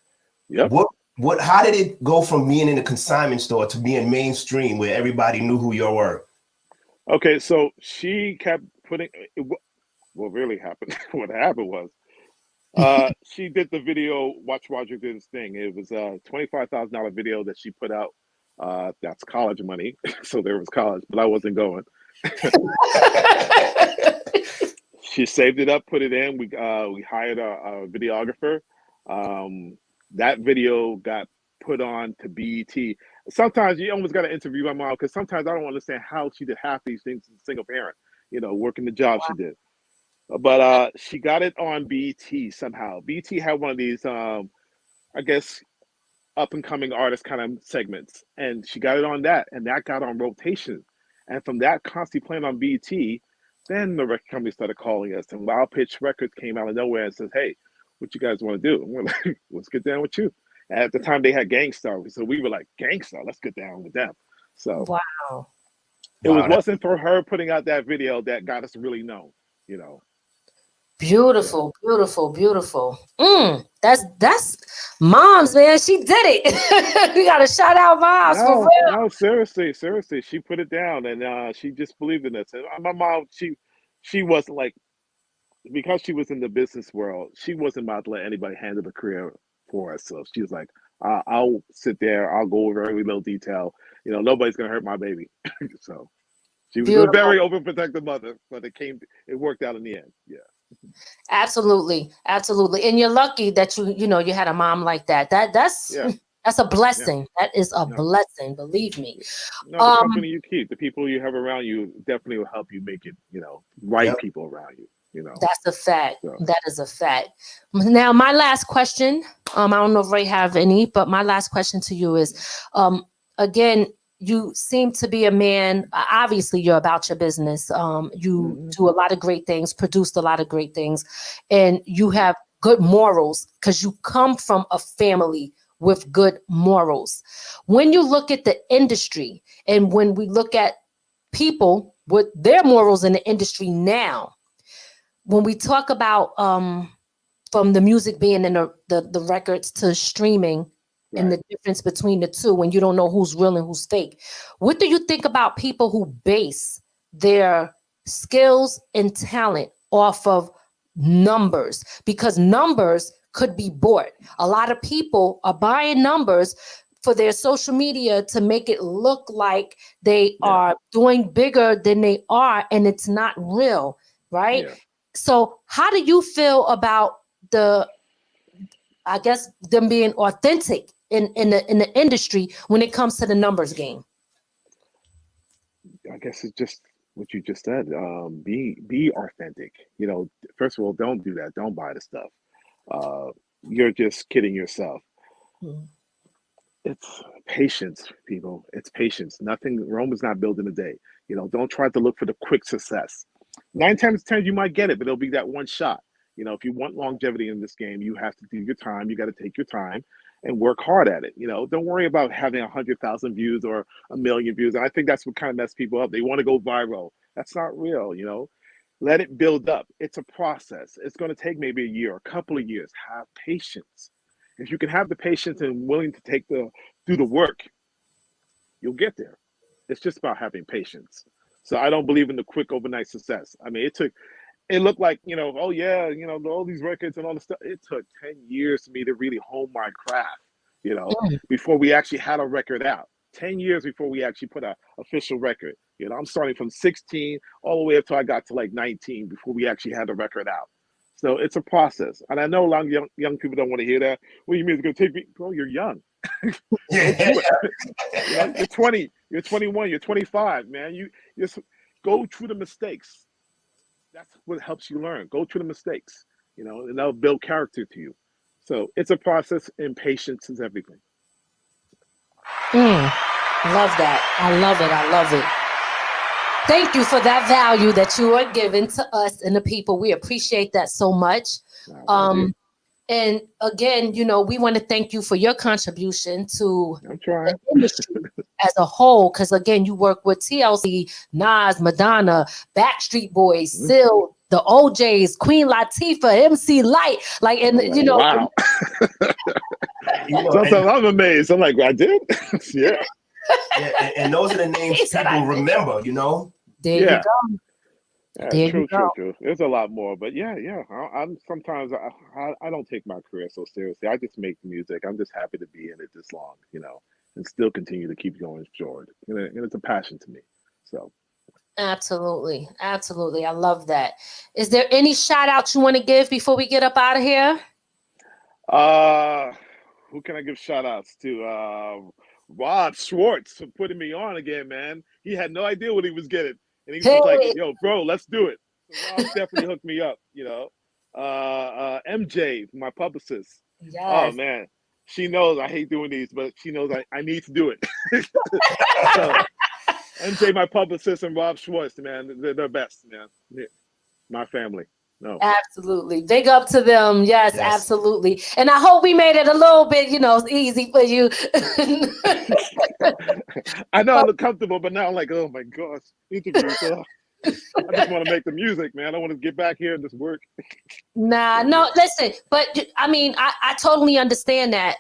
Yep. What? How did it go from being in the consignment store to being mainstream, where everybody knew who you were? Okay, so she kept putting. What really happened? What happened was, she did the video. Watch Roger did his thing. It was a $25,000 video that she put out. That's college money, so there was college, but I wasn't going. She saved it up, put it in. We hired a videographer. That video got put on to BET. Sometimes you almost got to interview my mom because sometimes I don't understand how she did half these things as a single parent, working the job she did. But she got it on BET somehow. BET had one of these, I guess, up and coming artist kind of segments, and she got it on that, and that got on rotation. And from that constantly playing on BET, then the record company started calling us, and Wild Pitch Records came out of nowhere and says, "Hey, what you guys want to do?" And we're like, "Let's get down with you." And at the time, they had Gangstar, so we were like, "Gangstar, let's get down with them." So wow, wasn't for her putting out that video that got us really known, Beautiful, beautiful, beautiful. That's moms, man. She did it. We gotta shout out moms for real. No, seriously. She put it down and she just believed in us. And my mom, she wasn't like, because she was in the business world, she wasn't about to let anybody handle a career for us. So she was like, I'll sit there, I'll go over every little detail. Nobody's gonna hurt my baby. So she was a very overprotective mother, but it worked out in the end. Yeah. Absolutely. And you're lucky that you had a mom like that. That's a blessing. Yeah. That is a blessing, believe me. No, the company you keep, the people you have around you definitely will help you make it, right people around you, That's a fact. So. That is a fact. Now, my last question, I don't know if Ray have any, but my last question to you is, again, you seem to be a man. Obviously, you're about your business. You do a lot of great things, produced a lot of great things, and you have good morals because you come from a family with good morals. When you look at the industry and when we look at people with their morals in the industry now, when we talk about from the music being in the records to streaming, and the difference between the two when you don't know who's real and who's fake. What do you think about people who base their skills and talent off of numbers? Because numbers could be bought. A lot of people are buying numbers for their social media to make it look like they are doing bigger than they are, and it's not real, right? Yeah. So how do you feel about I guess them being authentic in the industry when it comes to the numbers game? I guess it's just what you just said. Be authentic. You know, first of all, don't do that. Don't buy the stuff. You're just kidding yourself. It's patience, people. It's patience. Rome is not built in a day. You know, don't try to look for the quick success. 9 times 10, you might get it, but it'll be that one shot. You know, if you want longevity in this game, you have to do your time. You got to take your time and work hard at it. You know, don't worry about having 100,000 views or 1 million views. And I think that's what kind of messed people up. They want to go viral. That's not real, you know. Let it build up. It's a process. It's going to take maybe a year, a couple of years. Have patience. If you can have the patience and willing to do the work, you'll get there. It's just about having patience. So I don't believe in the quick overnight success. I mean, it looked like, you know, oh yeah, you know, all these records and all this stuff. It took 10 years for me to really hone my craft, you know, before we actually had a record out. 10 years before we actually put an official record. You know, I'm starting from 16 all the way up till I got to like 19 before we actually had the record out. So it's a process. And I know a lot of young people don't want to hear that. What do you mean it's going to take me? Bro, you're young. You're 20, you're 21, you're 25, man. You just go through the mistakes. That's what helps you learn. Go through the mistakes, you know, and that'll build character to you. So it's a process, and patience is everything. Love that. I love it. I love it. Thank you for that value that you are giving to us and the people. We appreciate that so much. And again, you know, we want to thank you for your contribution to the industry as a whole. Because again, you work with TLC, Nas, Madonna, Backstreet Boys, Seal, the OJs, Queen Latifah, MC Light, like, and you know. Wow. Sometimes I'm amazed. I'm like, I did? Yeah. And those are the names people remember, you know? There you go. Yeah, true. There's a lot more, but yeah. I'm sometimes I don't take my career so seriously. I just make music. I'm just happy to be in it this long, you know, and still continue to keep going forward. And it's a passion to me. So. Absolutely. I love that. Is there any shout outs you want to give before we get up out of here? Who can I give shout outs to? Rob Schwartz for putting me on again, man. He had no idea what he was getting. And he was like, yo, bro, let's do it. So Rob definitely hooked me up, you know. MJ, my publicist. Yes. Oh, man. She knows I hate doing these, but she knows I need to do it. So, MJ, my publicist, and Rob Schwartz, man, they're the best, man. My family. No. Absolutely. Big up to them. Yes, absolutely. And I hope we made it a little bit, you know, easy for you. I know I look comfortable, but now I'm like, oh my gosh, interviews. I just want to make the music, man. I want to get back here and just work. No, listen, but I mean, I totally understand that.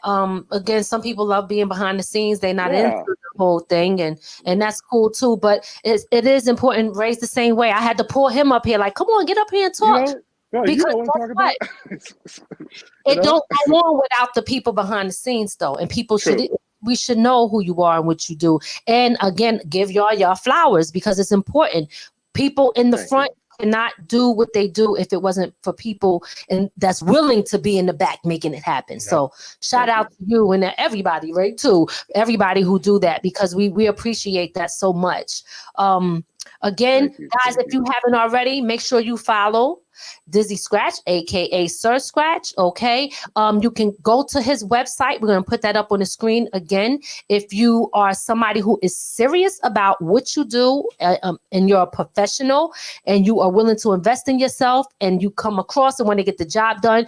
Again, some people love being behind the scenes. They're not into the whole thing, and that's cool too. But it is important. Raised the same way. I had to pull him up here, like, come on, get up here and talk. Because you know what I'm talking about. It don't go on without the people behind the scenes, though, and people we should know who you are and what you do. And again, give y'all flowers because it's important. People in the front cannot do what they do if it wasn't for people and that's willing to be in the back making it happen. So shout out to you and everybody, right? Too everybody who do that because we appreciate that so much. Again, guys, if you haven't already, make sure you follow Dizzy Scratch, a.k.a. Sir Scratch, okay? You can go to his website. We're going to put that up on the screen again. If you are somebody who is serious about what you do and you're a professional and you are willing to invest in yourself and you come across and want to get the job done,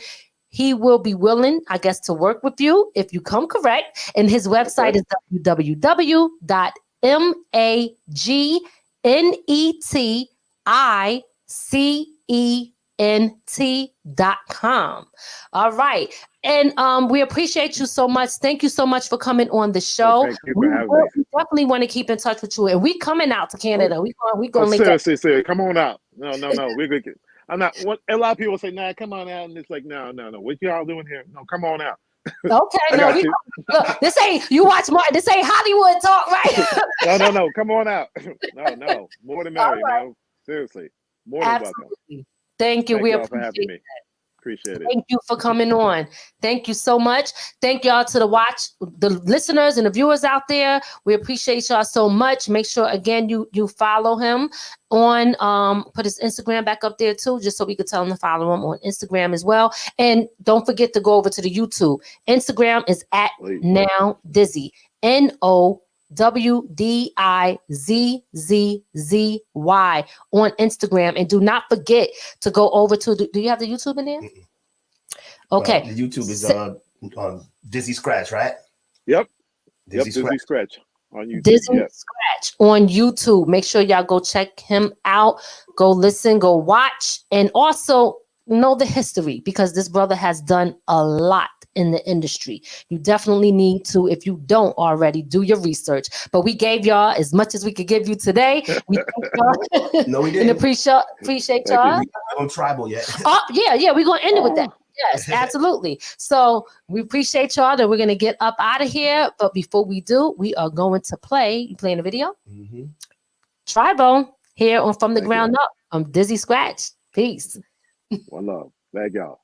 he will be willing, I guess, to work with you if you come correct. And his website is www.magnetIcent.com. All right. And we appreciate you so much. Thank you so much for coming on the show. Thank you for having me. We definitely want to keep in touch with you. And we coming out to Canada. We going seriously, come on out. No. We're good. I'm not. A lot of people say, "Nah, come on out," and it's like, no. What y'all doing here? No, come on out. Okay, look, this ain't you watch more. This ain't Hollywood talk, right? No. Come on out. No. More than merry, man. Seriously, more than welcome. Thank you. We appreciate appreciate that. Appreciate it. Thank you for coming on. Thank you so much. Thank y'all to the listeners and the viewers out there. We appreciate y'all so much. Make sure again you follow him on put his Instagram back up there too, just so we could tell him to follow him on Instagram as well. And don't forget to go over to the YouTube. Instagram is at Now Dizzy. NOWDIZZZY on Instagram. And do not forget to go over to do you have the YouTube in there? Okay. The YouTube is on Dizzy Scratch, right? Yep. Dizzy Scratch on YouTube. Dizzy Scratch on YouTube. Make sure y'all go check him out. Go listen, go watch, and also know the history, because this brother has done a lot in the industry. You definitely need to, if you don't already, do your research. But we gave y'all as much as we could give you today. We thank y'all. No, we didn't. And appreciate y'all. We're on tribal yet. Oh, yeah, we're gonna end it with that. Yes, absolutely. So we appreciate y'all that we're gonna get up out of here. But before we do, we are going to play. You playing the video? Mm-hmm. Tribal here on From the Ground Up. I'm Dizzy Scratch. Peace. One love. Thank y'all.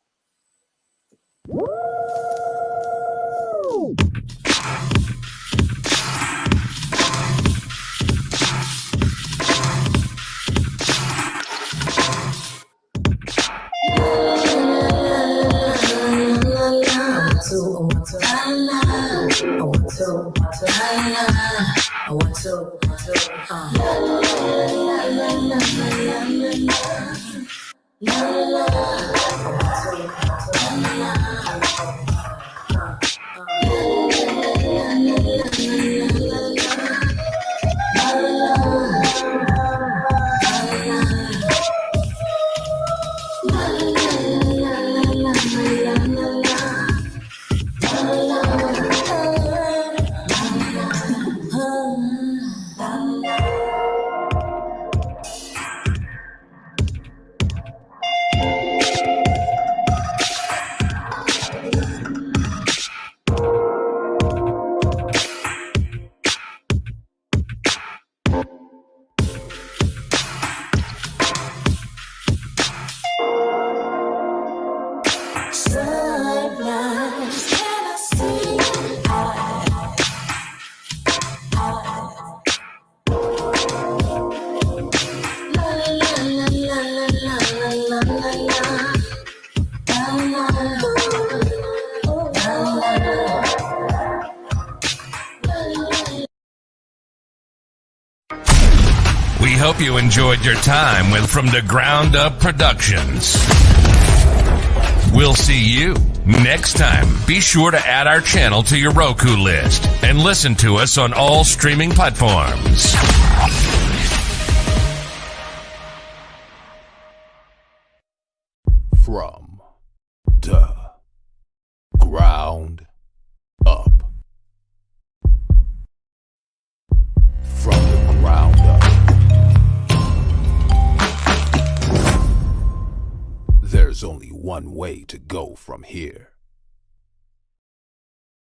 We hope you enjoyed your time with From the Ground Up Productions. We'll see you next time. Be sure to add our channel to your Roku list and listen to us on all streaming platforms. From the ground up. From the ground up. There's only one way to go from here.